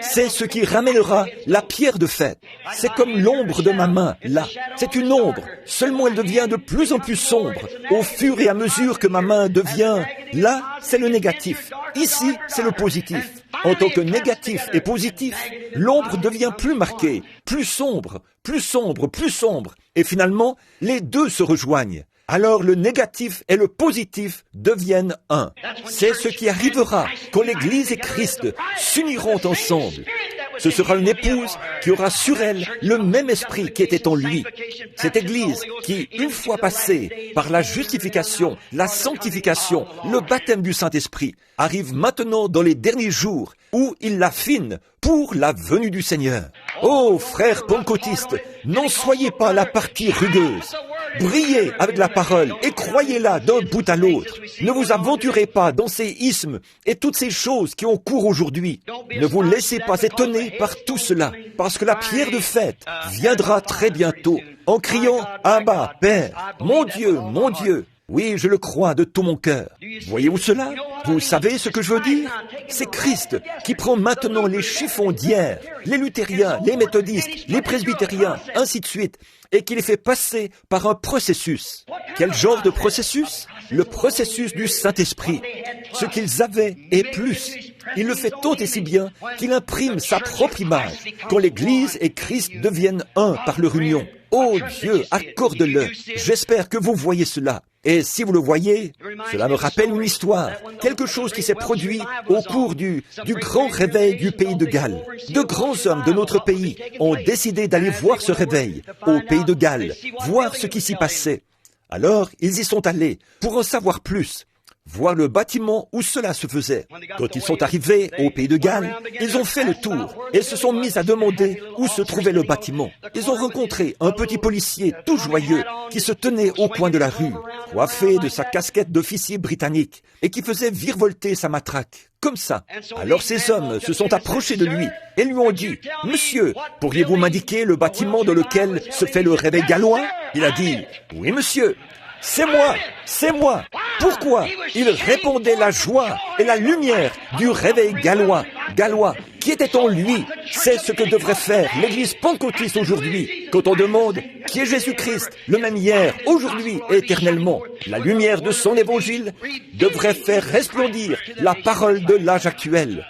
C'est ce qui ramènera la pierre de fête. C'est comme l'ombre de ma main, là. C'est une ombre. Seulement elle devient de plus en plus sombre au fur et à mesure que ma main devient... Là, c'est le négatif. Ici, c'est le positif. En tant que négatif et positif, l'ombre devient plus marquée, plus sombre, plus sombre, plus sombre. Et finalement, les deux se rejoignent. Alors le négatif et le positif deviennent un. C'est ce qui arrivera quand l'Église et Christ s'uniront ensemble. Ce sera une épouse qui aura sur elle le même esprit qui était en lui. Cette Église qui, une fois passée par la justification, la sanctification, le baptême du Saint-Esprit, arrive maintenant dans les derniers jours où il l'affine pour la venue du Seigneur. Oh, frères pentecôtistes, n'en soyez pas la partie rugueuse. Brillez avec la parole et croyez-la d'un bout à l'autre. Ne vous aventurez pas dans ces ismes et toutes ces choses qui ont cours aujourd'hui. Ne vous laissez pas étonner par tout cela, parce que la pierre de fête viendra très bientôt en criant « Abba, Père, mon Dieu, mon Dieu ». Oui, je le crois de tout mon cœur. Voyez-vous cela? Vous savez ce que je veux dire? C'est Christ qui prend maintenant les chiffons d'hier, les luthériens, les méthodistes, les presbytériens, ainsi de suite, et qui les fait passer par un processus. Quel genre de processus? Le processus du Saint-Esprit. Ce qu'ils avaient et plus. Il le fait tant et si bien qu'il imprime sa propre image, quand l'Église et Christ deviennent un par leur union. Oh Dieu, accorde-le. J'espère que vous voyez cela. Et si vous le voyez, cela me rappelle une histoire, quelque chose qui s'est produit au cours du grand réveil du pays de Galles. De grands hommes de notre pays ont décidé d'aller voir ce réveil au pays de Galles, voir ce qui s'y passait. Alors, ils y sont allés pour en savoir plus, voir le bâtiment où cela se faisait. Quand ils sont arrivés au pays de Galles, ils ont fait le tour et se sont mis à demander où se trouvait le bâtiment. Ils ont rencontré un petit policier tout joyeux qui se tenait au coin de la rue, coiffé de sa casquette d'officier britannique et qui faisait virevolter sa matraque. Comme ça. Alors ces hommes se sont approchés de lui et lui ont dit « Monsieur, pourriez-vous m'indiquer le bâtiment dans lequel se fait le réveil gallois ?» Il a dit « Oui, monsieur. » C'est moi, c'est moi. Pourquoi? Il répondait la joie et la lumière du réveil gallois, qui était en lui. C'est ce que devrait faire l'Église pentecôtiste aujourd'hui, quand on demande qui est Jésus-Christ, le même hier, aujourd'hui et éternellement. La lumière de son évangile devrait faire resplendir la parole de l'âge actuel,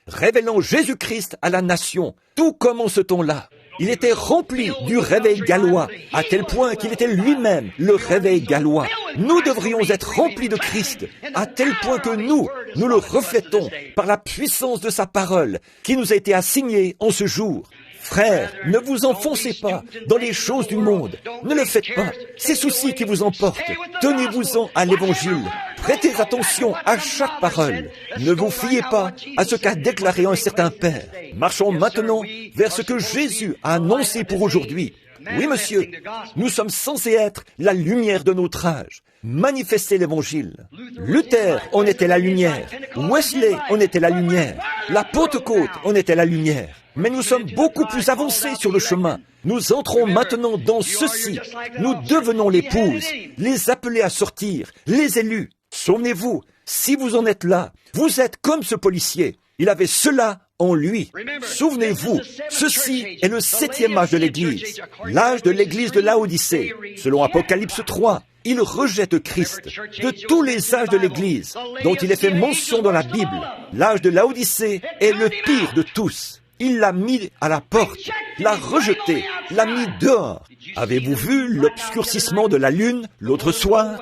révélant Jésus-Christ à la nation, tout comme en ce temps-là. Il était rempli du réveil gallois, à tel point qu'il était lui-même le réveil gallois. Nous devrions être remplis de Christ, à tel point que nous le reflétons par la puissance de sa parole qui nous a été assignée en ce jour. Frères, ne vous enfoncez pas dans les choses du monde. Ne le faites pas. Ces soucis qui vous emportent, tenez-vous-en à l'Évangile. Prêtez attention à chaque parole. Ne vous fiez pas à ce qu'a déclaré un certain père. Marchons maintenant vers ce que Jésus a annoncé pour aujourd'hui. Oui, monsieur, nous sommes censés être la lumière de notre âge. Manifester l'Évangile. Luther en était la lumière. Wesley en était la lumière. La Pentecôte en était la lumière. Mais nous sommes beaucoup plus avancés sur le chemin. Nous entrons maintenant dans ceci. Nous devenons l'épouse, les appelés à sortir, les élus. Souvenez-vous, si vous en êtes là, vous êtes comme ce policier. Il avait cela en lui. Souvenez-vous, ceci est le 7e âge de l'Église, l'âge de l'Église de Laodicée. Selon Apocalypse 3, il rejette Christ. De tous les âges de l'Église dont il est fait mention dans la Bible, l'âge de Laodicée est le pire de tous. Il l'a mis à la porte, l'a rejeté, l'a mis dehors. Avez-vous vu l'obscurcissement de la lune l'autre soir,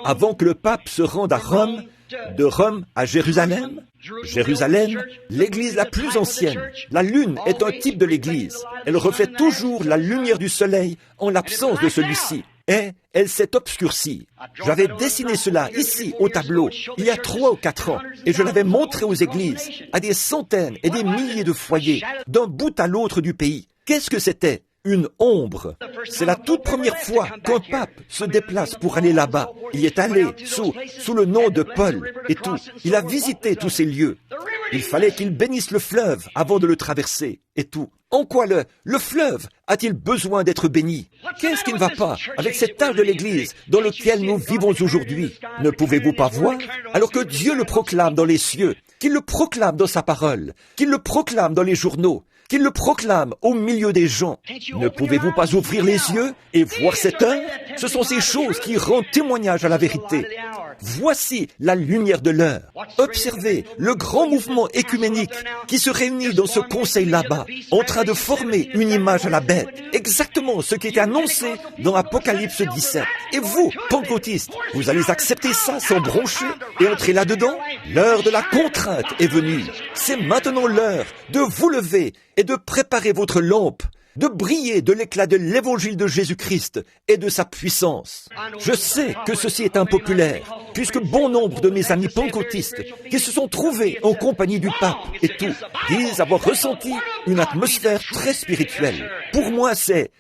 avant que le pape se rende à Rome, de Rome à Jérusalem? Jérusalem, l'église la plus ancienne. La lune est un type de l'église. Elle reflète toujours la lumière du soleil en l'absence de celui-ci. Et elle s'est obscurcie. J'avais dessiné cela ici au tableau il y a 3 ou 4 ans et je l'avais montré aux églises, à des centaines et des milliers de foyers, d'un bout à l'autre du pays. Qu'est-ce que c'était? une ombre. C'est la toute première fois qu'un pape se déplace pour aller là-bas. Il y est allé sous le nom de Paul et tout. Il a visité tous ces lieux. Il fallait qu'il bénisse le fleuve avant de le traverser et tout. En quoi le fleuve a-t-il besoin d'être béni? Qu'est-ce qui ne va pas avec cet âge de l'Église dans lequel nous vivons aujourd'hui? Ne pouvez-vous pas voir, alors que Dieu le proclame dans les cieux, qu'il le proclame dans sa parole, qu'il le proclame dans les journaux, qu'il le proclame au milieu des gens? Ne pouvez-vous pas ouvrir les yeux et voir cette heure? Ce sont ces choses qui rendent témoignage à la vérité. Voici la lumière de l'heure. Observez le grand mouvement écuménique qui se réunit dans ce conseil là-bas, en train de former une image à la bête. Exactement ce qui est annoncé dans Apocalypse 17. Et vous, pentecôtistes, vous allez accepter ça sans broncher et entrer là-dedans? L'heure de la contrainte est venue. C'est maintenant l'heure de vous lever et de préparer votre lampe, de briller de l'éclat de l'évangile de Jésus-Christ et de sa puissance. Je sais que ceci est impopulaire, puisque bon nombre de mes amis pentecôtistes qui se sont trouvés en compagnie du pape et tout, disent avoir ressenti une atmosphère très spirituelle. Pour moi, c'est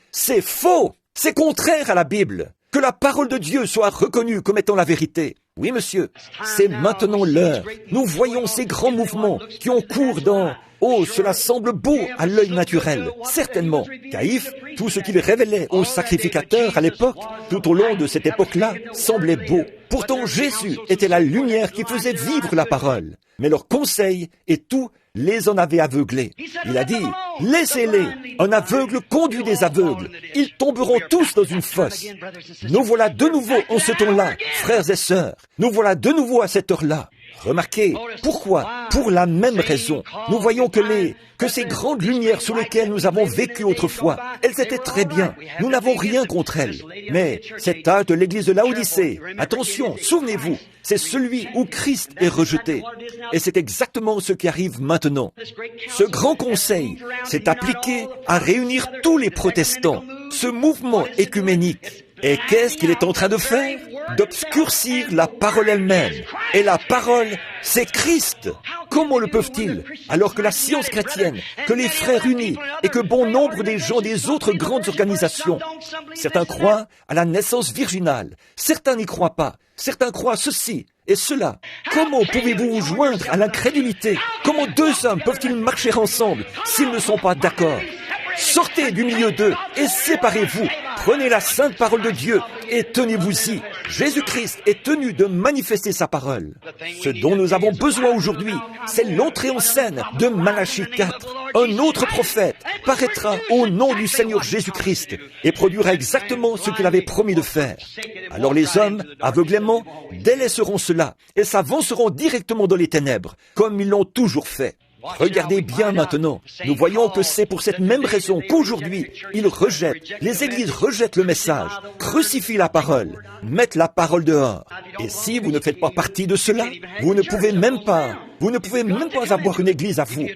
faux, c'est contraire à la Bible. Que la parole de Dieu soit reconnue comme étant la vérité. Oui, monsieur, c'est maintenant l'heure. Nous voyons ces grands mouvements qui ont cours dans... Oh, cela semble beau à l'œil naturel, certainement. Caïphe, tout ce qu'il révélait aux sacrificateurs à l'époque, tout au long de cette époque-là, semblait beau. Pourtant, Jésus était la lumière qui faisait vivre la parole. Mais leur conseil et tout les en avait aveuglés. Il a dit, laissez-les, un aveugle conduit des aveugles. Ils tomberont tous dans une fosse. Nous voilà de nouveau en ce temps-là, frères et sœurs. Nous voilà de nouveau à cette heure-là. Remarquez, pourquoi? Pour la même raison. Nous voyons que ces grandes lumières sous lesquelles nous avons vécu autrefois, elles étaient très bien. Nous n'avons rien contre elles. Mais cet âge de l'église de Laodicée, attention, souvenez-vous, c'est celui où Christ est rejeté. Et c'est exactement ce qui arrive maintenant. Ce grand conseil s'est appliqué à réunir tous les protestants, ce mouvement écuménique. Et qu'est-ce qu'il est en train de faire? D'obscurcir la parole elle-même. Et la parole, c'est Christ. Comment le peuvent-ils, alors que la science chrétienne, que les frères unis et que bon nombre des gens des autres grandes organisations, certains croient à la naissance virginale, certains n'y croient pas, certains croient ceci et cela. Comment pouvez-vous vous joindre à l'incrédulité? Comment deux hommes peuvent-ils marcher ensemble s'ils ne sont pas d'accord? Sortez du milieu d'eux et séparez-vous. Prenez la sainte parole de Dieu et tenez-vous-y. Jésus-Christ est tenu de manifester sa parole. Ce dont nous avons besoin aujourd'hui, c'est l'entrée en scène de Malachie 4. Un autre prophète paraîtra au nom du Seigneur Jésus-Christ et produira exactement ce qu'il avait promis de faire. Alors les hommes, aveuglément, délaisseront cela et s'avanceront directement dans les ténèbres, comme ils l'ont toujours fait. Regardez bien maintenant, nous voyons que c'est pour cette même raison qu'aujourd'hui, les églises rejettent le message, crucifient la parole, mettent la parole dehors. Et si vous ne faites pas partie de cela, vous ne pouvez même pas avoir une église à vous.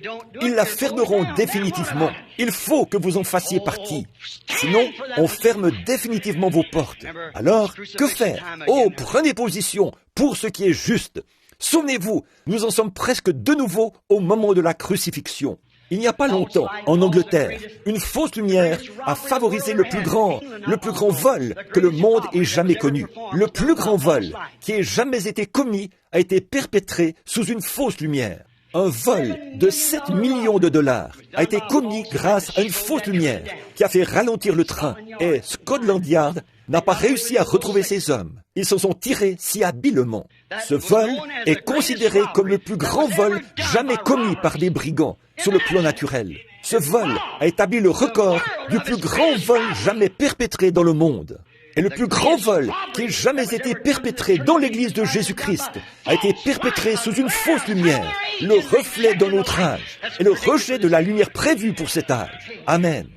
Ils la fermeront définitivement. Il faut que vous en fassiez partie. Sinon, on ferme définitivement vos portes. Alors, que faire? Oh, prenez position pour ce qui est juste. Souvenez-vous, nous en sommes presque de nouveau au moment de la crucifixion. Il n'y a pas longtemps, en Angleterre, une fausse lumière a favorisé le plus grand vol que le monde ait jamais connu. Le plus grand vol qui ait jamais été commis a été perpétré sous une fausse lumière. Un vol de 7 millions de dollars a été commis grâce à une fausse lumière qui a fait ralentir le train. Et Scotland Yard n'a pas réussi à retrouver ces hommes. Ils se sont tirés si habilement. Ce vol est considéré comme le plus grand vol jamais commis par des brigands sur le plan naturel. Ce vol a établi le record du plus grand vol jamais perpétré dans le monde. Et le plus grand vol qui ait jamais été perpétré dans l'Église de Jésus-Christ a été perpétré sous une fausse lumière, le reflet d'un autre âge et le rejet de la lumière prévue pour cet âge. Amen.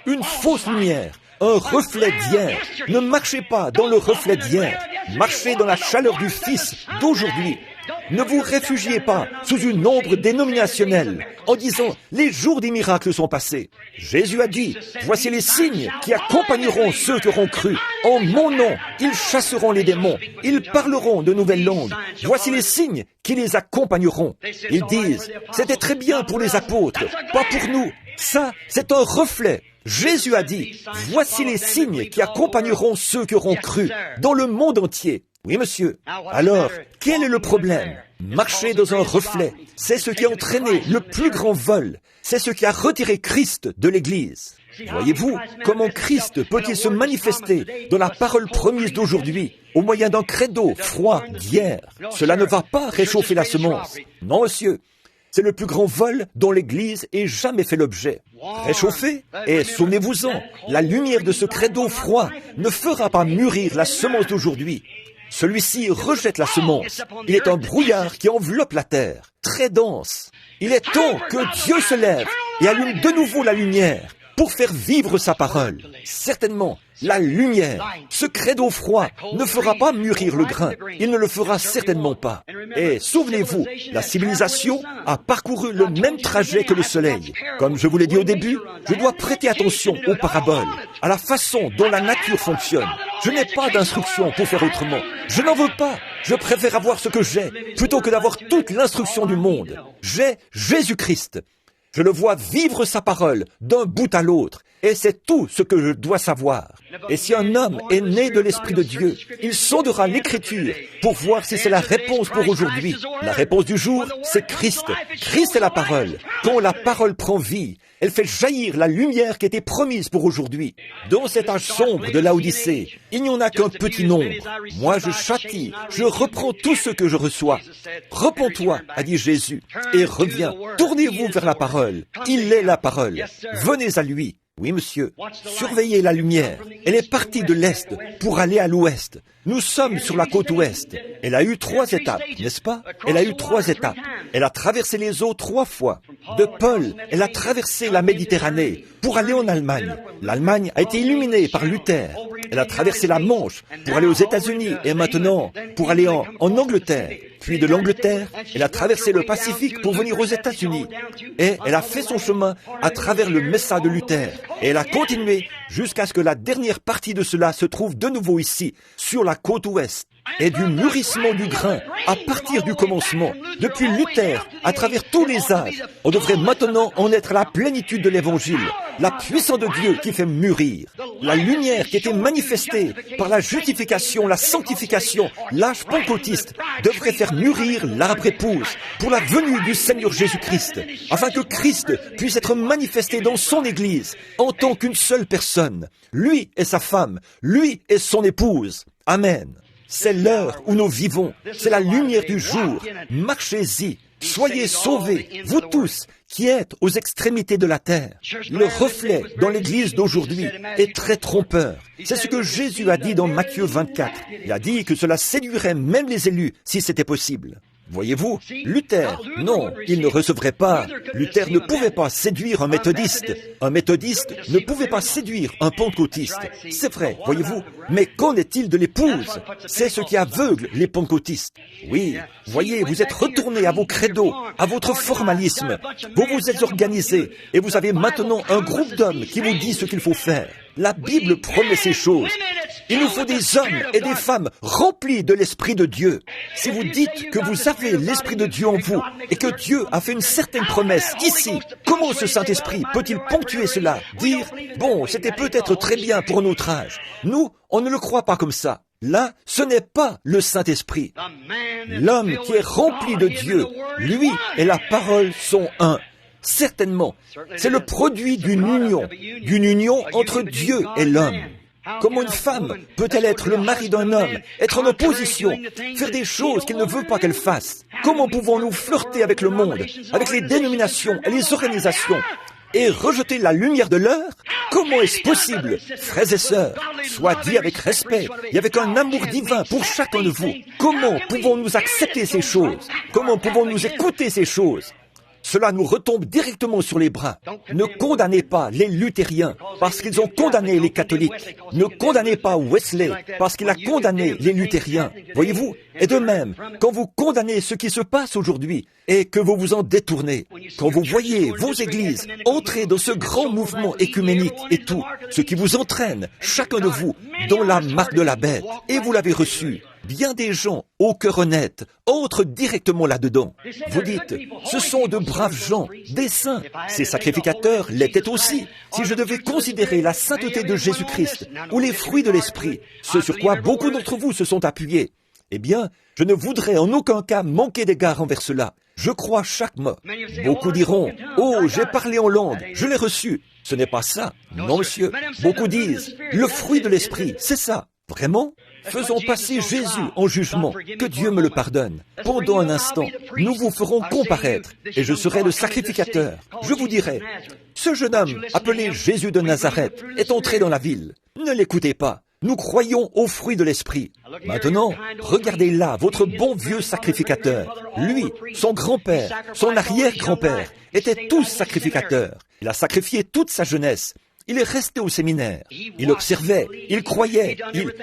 Une fausse lumière, un reflet d'hier. Ne marchez pas dans le reflet d'hier. Marchez dans la chaleur du Fils d'aujourd'hui. Ne vous réfugiez pas sous une ombre dénominationnelle en disant « les jours des miracles sont passés ». Jésus a dit « voici les signes qui accompagneront ceux qui auront cru. En mon nom, ils chasseront les démons, ils parleront de nouvelles langues. Voici les signes qui les accompagneront ». Ils disent « c'était très bien pour les apôtres, pas pour nous. Ça, c'est un reflet. » Jésus a dit, « Voici les signes qui accompagneront ceux qui auront cru dans le monde entier. » Oui, monsieur. Alors, quel est le problème? Marcher dans un reflet, c'est ce qui a entraîné le plus grand vol. C'est ce qui a retiré Christ de l'Église. Voyez-vous, comment Christ peut-il se manifester dans la parole promise d'aujourd'hui, au moyen d'un credo froid d'hier? Cela ne va pas réchauffer la semence. Non, monsieur. C'est le plus grand vol dont l'Église ait jamais fait l'objet. Réchauffé? Et souvenez-vous-en, la lumière de ce credo froid ne fera pas mûrir la semence d'aujourd'hui. Celui-ci rejette la semence. Il est un brouillard qui enveloppe la terre, très dense. Il est temps que Dieu se lève et allume de nouveau la lumière pour faire vivre sa parole. Certainement, la lumière, ce credo froid, ne fera pas mûrir le grain. Il ne le fera certainement pas. Et souvenez-vous, la civilisation a parcouru le même trajet que le soleil. Comme je vous l'ai dit au début, je dois prêter attention aux paraboles, à la façon dont la nature fonctionne. Je n'ai pas d'instruction pour faire autrement. Je n'en veux pas. Je préfère avoir ce que j'ai, plutôt que d'avoir toute l'instruction du monde. J'ai Jésus-Christ. Je le vois vivre sa parole d'un bout à l'autre, et c'est tout ce que je dois savoir. Et si un homme est né de l'Esprit de Dieu, il sondera l'Écriture pour voir si c'est la réponse pour aujourd'hui. La réponse du jour, c'est Christ. Christ est la parole. Quand la parole prend vie, elle fait jaillir la lumière qui était promise pour aujourd'hui. Dans cet âge sombre de Laodicée, il n'y en a qu'un petit nombre. Moi, je châtie, je reprends tout ce que je reçois. Repens-toi, a dit Jésus, et reviens. Tournez-vous vers la parole. Il est la parole. Venez à lui. Oui, monsieur. Surveillez la lumière. Elle est partie de l'Est pour aller à l'Ouest. Nous sommes sur la côte Ouest. Elle a eu 3 étapes, n'est-ce pas? Elle a eu 3 étapes. Elle a traversé les eaux 3 fois. De Paul, elle a traversé la Méditerranée pour aller en Allemagne. L'Allemagne a été illuminée par Luther. Elle a traversé la Manche pour aller aux États-Unis et maintenant pour aller en Angleterre. Puis de l'Angleterre, elle a traversé le Pacifique pour venir aux États-Unis. Et elle a fait son chemin à travers le Messa de Luther. Et elle a continué jusqu'à ce que la dernière partie de cela se trouve de nouveau ici, sur la côte ouest. Et du mûrissement du grain, à partir du commencement, depuis Luther, à travers tous les âges, on devrait maintenant en être à la plénitude de l'Évangile, la puissance de Dieu qui fait mûrir, la lumière qui était manifestée par la justification, la sanctification, l'âge pentecôtiste, devrait faire mûrir l'arbre épouse pour la venue du Seigneur Jésus-Christ, afin que Christ puisse être manifesté dans son Église en tant qu'une seule personne, lui et sa femme, lui et son épouse. Amen. C'est l'heure où nous vivons, c'est la lumière du jour. Marchez-y, soyez sauvés, vous tous qui êtes aux extrémités de la terre. Le reflet dans l'Église d'aujourd'hui est très trompeur. C'est ce que Jésus a dit dans Matthieu 24. Il a dit que cela séduirait même les élus si c'était possible. Voyez-vous, Luther, non, il ne recevrait pas. Luther ne pouvait pas séduire un méthodiste. Un méthodiste ne pouvait pas séduire un pentecôtiste. C'est vrai, voyez-vous. Mais qu'en est-il de l'épouse? C'est ce qui aveugle les pentecôtistes. Oui, voyez, vous êtes retournés à vos credos, à votre formalisme. Vous vous êtes organisés et vous avez maintenant un groupe d'hommes qui vous dit ce qu'il faut faire. La Bible promet ces choses. Il nous faut des hommes et des femmes remplis de l'Esprit de Dieu. Si vous dites que vous avez l'Esprit de Dieu en vous et que Dieu a fait une certaine promesse ici, comment ce Saint-Esprit peut-il ponctuer cela? Dire, bon, c'était peut-être très bien pour notre âge. Nous, on ne le croit pas comme ça. Là, ce n'est pas le Saint-Esprit. L'homme qui est rempli de Dieu, lui et la parole sont un. Certainement, c'est le produit d'une union entre Dieu et l'homme. Comment une femme peut-elle être le mari d'un homme, être en opposition, faire des choses qu'il ne veut pas qu'elle fasse? Comment pouvons-nous flirter avec le monde, avec les dénominations et les organisations, et rejeter la lumière de l'heure? Comment est-ce possible, frères et sœurs? Soit dit avec respect et avec un amour divin pour chacun de vous. Comment pouvons-nous accepter ces choses? Comment pouvons-nous écouter ces choses? Cela nous retombe directement sur les bras. Ne condamnez pas les luthériens parce qu'ils ont condamné les catholiques. Ne condamnez pas Wesley parce qu'il a condamné les luthériens. Voyez-vous? Et de même, quand vous condamnez ce qui se passe aujourd'hui et que vous vous en détournez, quand vous voyez vos églises entrer dans ce grand mouvement écuménique et tout, ce qui vous entraîne, chacun de vous, dans la marque de la bête, et vous l'avez reçu, Bien des gens, au cœur honnête, entrent directement là-dedans. Vous dites, ce sont de braves gens, des saints. Ces sacrificateurs l'étaient aussi. Si je devais considérer la sainteté de Jésus-Christ ou les fruits de l'Esprit, ce sur quoi beaucoup d'entre vous se sont appuyés, eh bien, je ne voudrais en aucun cas manquer d'égard envers cela. Je crois chaque mot. Beaucoup diront, « Oh, j'ai parlé en langue, je l'ai reçu. » Ce n'est pas ça. Non, monsieur. Beaucoup disent, « Le fruit de l'Esprit, c'est ça. » Vraiment? Faisons passer Jésus en jugement, que Dieu me le pardonne. Pendant un instant, nous vous ferons comparaître, et je serai le sacrificateur. Je vous dirai, ce jeune homme, appelé Jésus de Nazareth, est entré dans la ville. Ne l'écoutez pas. Nous croyons au fruit de l'Esprit. Maintenant, regardez là votre bon vieux sacrificateur. Lui, son grand-père, son arrière-grand-père étaient tous sacrificateurs. Il a sacrifié toute sa jeunesse. Il est resté au séminaire. Il observait, il croyait,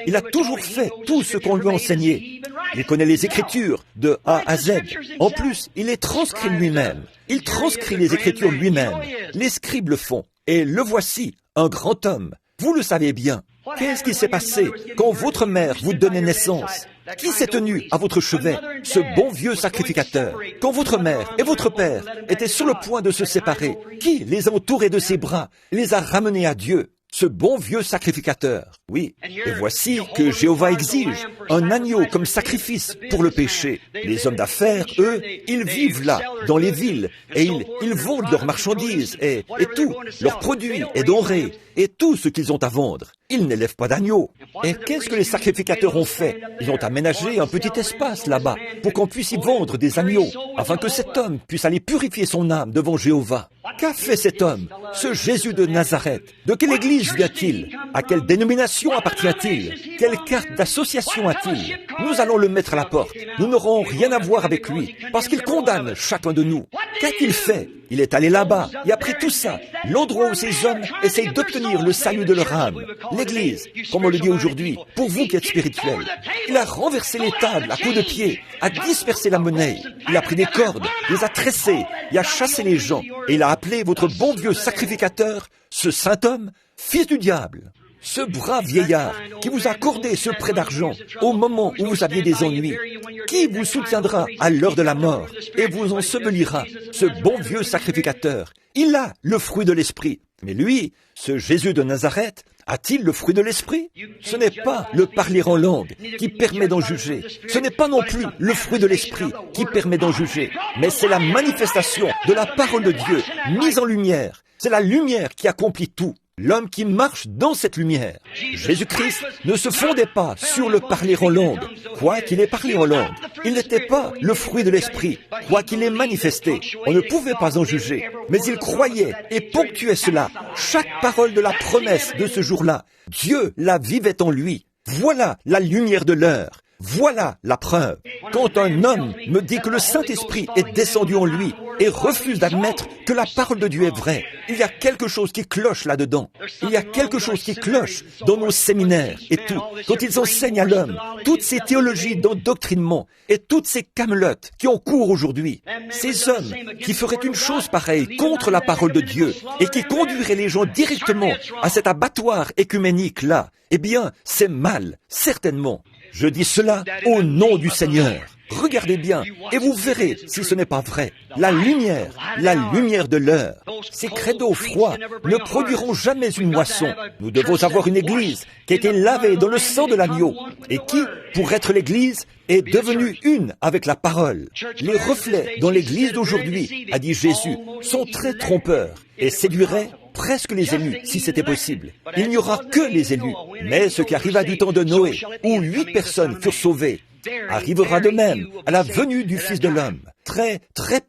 il a toujours fait tout ce qu'on lui a enseigné. Il connaît les Écritures de A à Z. En plus, il les transcrit lui-même. Il transcrit les Écritures lui-même. Les scribes le font. Et le voici, un grand homme. Vous le savez bien. Qu'est-ce qui s'est passé quand votre mère vous donnait naissance? Qui s'est tenu à votre chevet? Ce bon vieux sacrificateur. Quand votre mère et votre père étaient sur le point de se séparer, qui les a entourés de ses bras, les a ramenés à Dieu? Ce bon vieux sacrificateur. Oui. Et voici que Jéhovah exige un agneau comme sacrifice pour le péché. Les hommes d'affaires, eux, ils vivent là, dans les villes, et ils vendent leurs marchandises, et tout, leurs produits et denrées, et tout ce qu'ils ont à vendre. Ils n'élèvent pas d'agneau. Et qu'est-ce que les sacrificateurs ont fait? Ils ont aménagé un petit espace là-bas, pour qu'on puisse y vendre des agneaux, afin que cet homme puisse aller purifier son âme devant Jéhovah. Qu'a fait cet homme, ce Jésus de Nazareth? De quelle église vient-il? À quelle dénomination appartient-il? Quelle carte d'association a-t-il? Nous allons le mettre à la porte. Nous n'aurons rien à voir avec lui, parce qu'il condamne chacun de nous. Qu'a-t-il fait? Il est allé là-bas, et après tout ça, l'endroit où ces hommes essayent d'obtenir le salut de leur âme, l'Église, comme on le dit aujourd'hui, pour vous qui êtes spirituels. Il a renversé les tables à coups de pied, a dispersé la monnaie, il a pris des cordes, les a tressées, il a chassé les gens, et il a appelé votre bon vieux sacrificateur, ce saint homme, fils du diable. Ce brave vieillard qui vous a accordé ce prêt d'argent au moment où vous aviez des ennuis, qui vous soutiendra à l'heure de la mort et vous ensevelira, ce bon vieux sacrificateur. Il a le fruit de l'Esprit. Mais lui, ce Jésus de Nazareth, a-t-il le fruit de l'Esprit? Ce n'est pas le parler en langue qui permet d'en juger. Ce n'est pas non plus le fruit de l'Esprit qui permet d'en juger. Mais c'est la manifestation de la parole de Dieu mise en lumière. C'est la lumière qui accomplit tout. L'homme qui marche dans cette lumière. Jésus-Christ ne se fondait pas sur le parler en langue, quoi qu'il ait parlé en langue. Il n'était pas le fruit de l'Esprit, quoi qu'il ait manifesté. On ne pouvait pas en juger, mais il croyait et ponctuait cela. Chaque parole de la promesse de ce jour-là, Dieu la vivait en lui. Voilà la lumière de l'heure. Voilà la preuve. Quand un homme me dit que le Saint-Esprit est descendu en lui et refuse d'admettre que la parole de Dieu est vraie, il y a quelque chose qui cloche là-dedans. Il y a quelque chose qui cloche dans nos séminaires et tout. Quand ils enseignent à l'homme toutes ces théologies d'endoctrinement et toutes ces camelotes qui ont cours aujourd'hui, ces hommes qui feraient une chose pareille contre la parole de Dieu et qui conduiraient les gens directement à cet abattoir écuménique-là, eh bien, c'est mal, certainement. Je dis cela au nom du Seigneur. Regardez bien, et vous verrez si ce n'est pas vrai. La lumière de l'heure. Ces credos froids ne produiront jamais une moisson. Nous devons avoir une église qui a été lavée dans le sang de l'agneau et qui, pour être l'église, est devenue une avec la parole. Les reflets dans l'église d'aujourd'hui, a dit Jésus, sont très trompeurs et séduiraient presque les élus, si c'était possible. Il n'y aura que les élus. Mais ce qui arriva du temps de Noé, où 8 personnes furent sauvées, arrivera de même à la venue du Fils de l'homme. Très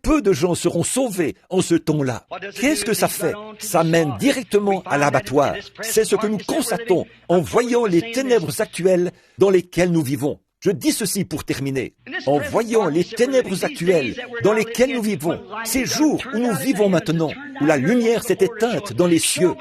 peu de gens seront sauvés en ce temps-là. Qu'est-ce que ça fait? Ça mène directement à l'abattoir. C'est ce que nous constatons en voyant les ténèbres actuelles dans lesquelles nous vivons. Je dis ceci pour terminer. En voyant les ténèbres actuelles dans lesquelles nous vivons, ces jours où nous vivons maintenant, où la lumière s'est éteinte dans les cieux,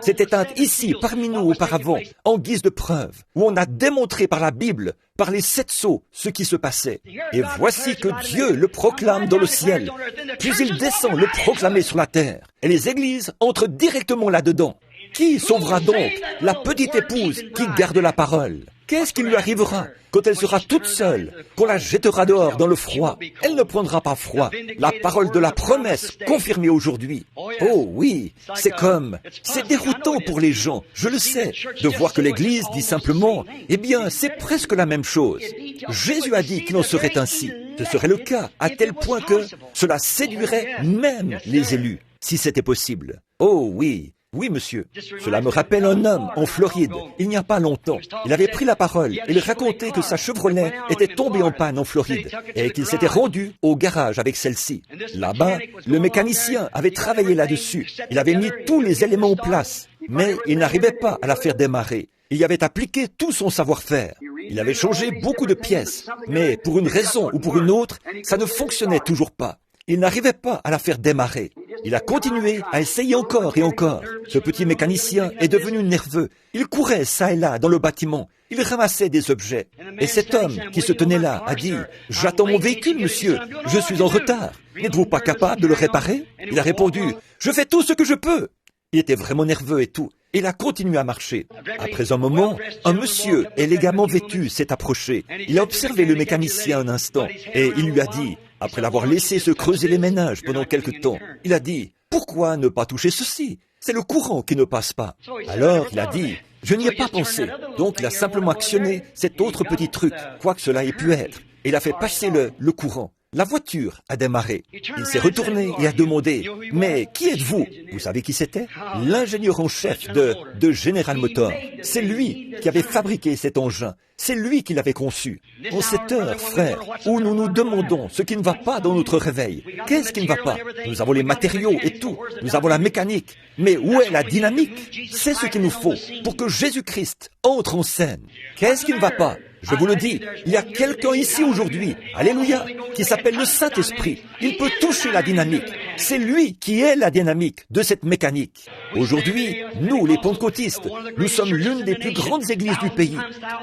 s'est éteinte ici parmi nous auparavant, en guise de preuve, où on a démontré par la Bible, par les 7 sceaux, ce qui se passait. Et voici que Dieu le proclame dans le ciel, puis il descend le proclamer sur la terre, et les églises entrent directement là-dedans. Qui sauvera donc la petite épouse qui garde la parole? Qu'est-ce qui lui arrivera quand elle sera toute seule, qu'on la jettera dehors dans le froid? Elle ne prendra pas froid. La parole de la promesse confirmée aujourd'hui. Oh oui, c'est déroutant pour les gens, je le sais, de voir que l'Église dit simplement, eh bien, c'est presque la même chose. Jésus a dit qu'il en serait ainsi. Ce serait le cas, à tel point que cela séduirait même les élus, si c'était possible. Oh oui. Oui, monsieur. Cela me rappelle un homme en Floride, il n'y a pas longtemps. Il avait pris la parole et il racontait que sa Chevrolet était tombée en panne en Floride et qu'il s'était rendu au garage avec celle-ci. Là-bas, le mécanicien avait travaillé là-dessus. Il avait mis tous les éléments en place, mais il n'arrivait pas à la faire démarrer. Il y avait appliqué tout son savoir-faire. Il avait changé beaucoup de pièces, mais pour une raison ou pour une autre, ça ne fonctionnait toujours pas. Il n'arrivait pas à la faire démarrer. Il a continué à essayer encore et encore. Ce petit mécanicien est devenu nerveux. Il courait ça et là dans le bâtiment. Il ramassait des objets. Et cet homme qui se tenait là a dit « J'attends mon véhicule, monsieur. Je suis en retard. N'êtes-vous pas capable de le réparer ?» Il a répondu « Je fais tout ce que je peux. » Il était vraiment nerveux et tout. Il a continué à marcher. Après un moment, un monsieur élégamment vêtu s'est approché. Il a observé le mécanicien un instant et il lui a dit, après l'avoir laissé se creuser les méninges pendant quelque temps, il a dit, « Pourquoi ne pas toucher ceci? C'est le courant qui ne passe pas. » Alors il a dit, « Je n'y ai pas pensé. » Donc il a simplement actionné cet autre petit truc, quoi que cela ait pu être. Et il a fait passer le courant. La voiture a démarré. Il s'est retourné et a demandé, « Mais qui êtes-vous » Vous savez qui c'était? L'ingénieur en chef de General Motors. C'est lui qui avait fabriqué cet engin. C'est lui qui l'avait conçu. En cette heure, frère, où nous nous demandons ce qui ne va pas dans notre réveil, qu'est-ce qui ne va pas? Nous avons les matériaux et tout. Nous avons la mécanique. Mais où est la dynamique? C'est ce qu'il nous faut pour que Jésus-Christ entre en scène. Qu'est-ce qui ne va pas? Je vous le dis, il y a quelqu'un ici aujourd'hui, alléluia, qui s'appelle le Saint-Esprit. Il peut toucher la dynamique. C'est lui qui est la dynamique de cette mécanique. Aujourd'hui, nous, les pentecôtistes, nous sommes l'une des plus grandes églises du pays.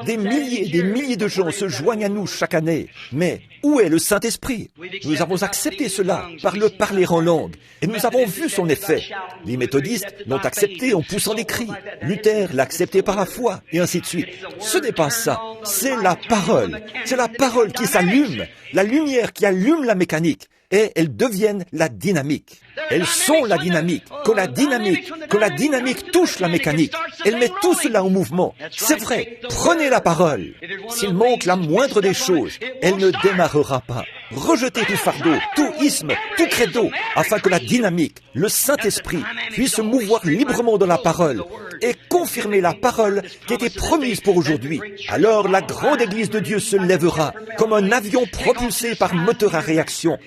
Des milliers de gens se joignent à nous chaque année. Mais où est le Saint-Esprit? Nous avons accepté cela par le parler en langue et nous avons vu son effet. Les méthodistes l'ont accepté en poussant des cris. Luther l'a accepté par la foi et ainsi de suite. Ce n'est pas ça. C'est la parole. C'est la parole qui s'allume, la lumière qui allume la mécanique. Et elles deviennent la dynamique. Elles sont la dynamique. Quand la dynamique touche la mécanique, elle met tout cela en mouvement. C'est vrai, prenez la parole. S'il manque la moindre des choses, elle ne démarrera pas. Rejetez tout fardeau, tout isme, tout credo, afin que la dynamique, le Saint-Esprit, puisse se mouvoir librement dans la parole et confirmer la parole qui était promise pour aujourd'hui. Alors la grande Église de Dieu se lèvera comme un avion propulsé par moteur à réaction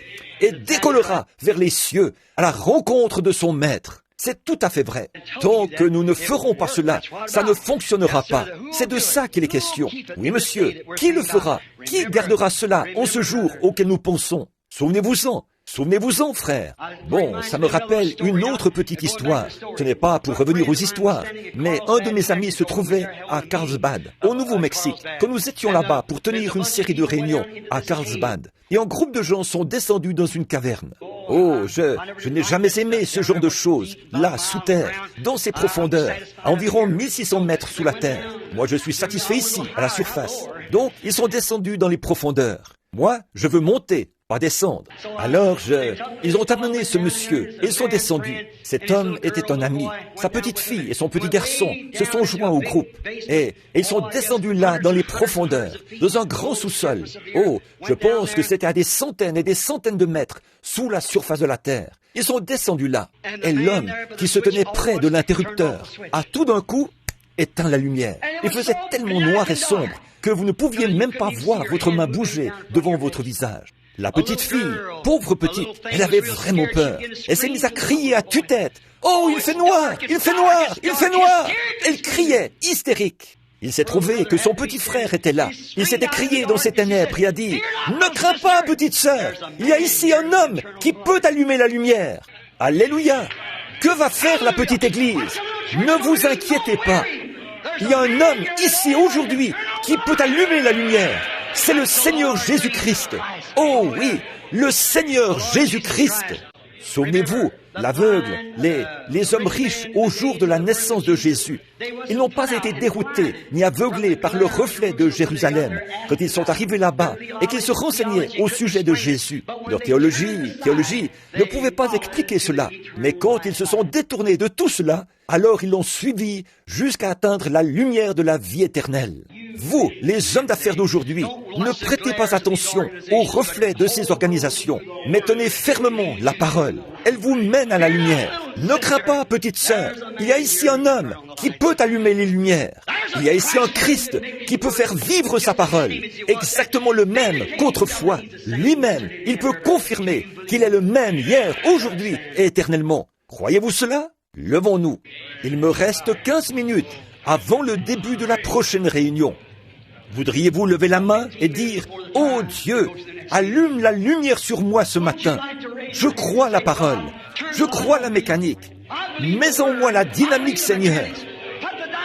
et décollera vers les cieux à la rencontre de son Maître. C'est tout à fait vrai. Tant que nous ne ferons pas cela, ça ne fonctionnera pas. C'est de ça qu'il est question. Oui, monsieur, qui le fera? Qui gardera cela en ce jour auquel nous pensons? Souvenez-vous-en. Souvenez-vous-en, frère. Bon, ça me rappelle une autre petite histoire. Ce n'est pas pour revenir aux histoires, mais un de mes amis se trouvait à Carlsbad, au Nouveau-Mexique, quand nous étions là-bas pour tenir une série de réunions à Carlsbad. Et un groupe de gens sont descendus dans une caverne. Oh, je n'ai jamais aimé ce genre de choses, là, sous terre, dans ces profondeurs, à environ 1600 mètres sous la terre. Moi, je suis satisfait ici, à la surface. Donc, ils sont descendus dans les profondeurs. Moi, je veux monter, pas descendre. Alors, ils ont amené ce monsieur, et ils sont descendus. Cet homme était un ami. Sa petite fille et son petit garçon se sont joints au groupe. Et ils sont descendus là, dans les profondeurs, dans un grand sous-sol. Oh, je pense que c'était à des centaines et des centaines de mètres sous la surface de la terre. Ils sont descendus là. Et l'homme qui se tenait près de l'interrupteur a tout d'un coup éteint la lumière. Il faisait tellement noir et sombre que vous ne pouviez même pas voir votre main bouger devant votre visage. La petite fille, pauvre petite, elle avait vraiment peur. Elle s'est mise à crier à tue-tête. « Oh, il fait noir! Il fait noir! Il fait noir !» Elle criait, hystérique. Il s'est trouvé que son petit frère était là. Il s'est écrié dans ses ténèbres et a dit « Ne crains pas, petite sœur! Il y a ici un homme qui peut allumer la lumière. » Alléluia! Que va faire la petite église? Ne vous inquiétez pas. Il y a un homme ici aujourd'hui qui peut allumer la lumière. C'est le Seigneur Jésus-Christ. Oh oui, le Seigneur Jésus-Christ. Souvenez-vous, l'aveugle, les hommes riches au jour de la naissance de Jésus. Ils n'ont pas été déroutés ni aveuglés par le reflet de Jérusalem quand ils sont arrivés là-bas et qu'ils se renseignaient au sujet de Jésus. Leur théologie ne pouvait pas expliquer cela. Mais quand ils se sont détournés de tout cela, alors ils l'ont suivi jusqu'à atteindre la lumière de la vie éternelle. Vous, les hommes d'affaires d'aujourd'hui, ne prêtez pas attention aux reflets de ces organisations, mais tenez fermement la parole. Elle vous mène à la lumière. Ne crains pas, petite sœur. Il y a ici un homme qui peut allumer les lumières. Il y a ici un Christ qui peut faire vivre sa parole. Exactement le même qu'autrefois. Lui-même, il peut confirmer qu'il est le même hier, aujourd'hui et éternellement. Croyez-vous cela? Levons-nous. Il me reste 15 minutes avant le début de la prochaine réunion. Voudriez-vous lever la main et dire « Oh Dieu, allume la lumière sur moi ce matin. Je crois la parole. Je crois la mécanique. Mets en moi la dynamique, Seigneur. »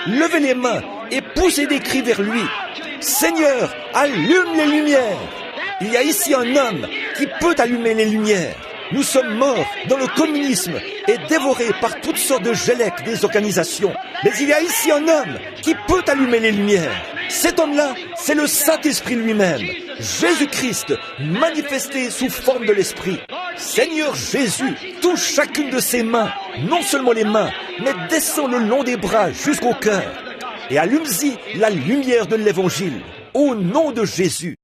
Levez les mains et poussez des cris vers lui. « Seigneur, allume les lumières. » Il y a ici un homme qui peut allumer les lumières. Nous sommes morts dans le communisme et dévorés par toutes sortes de gelecs des organisations. Mais il y a ici un homme qui peut allumer les lumières. Cet homme-là, c'est le Saint-Esprit lui-même. Jésus-Christ, manifesté sous forme de l'Esprit. Seigneur Jésus, touche chacune de ses mains, non seulement les mains, mais descend le long des bras jusqu'au cœur. Et allume-y la lumière de l'Évangile. Au nom de Jésus.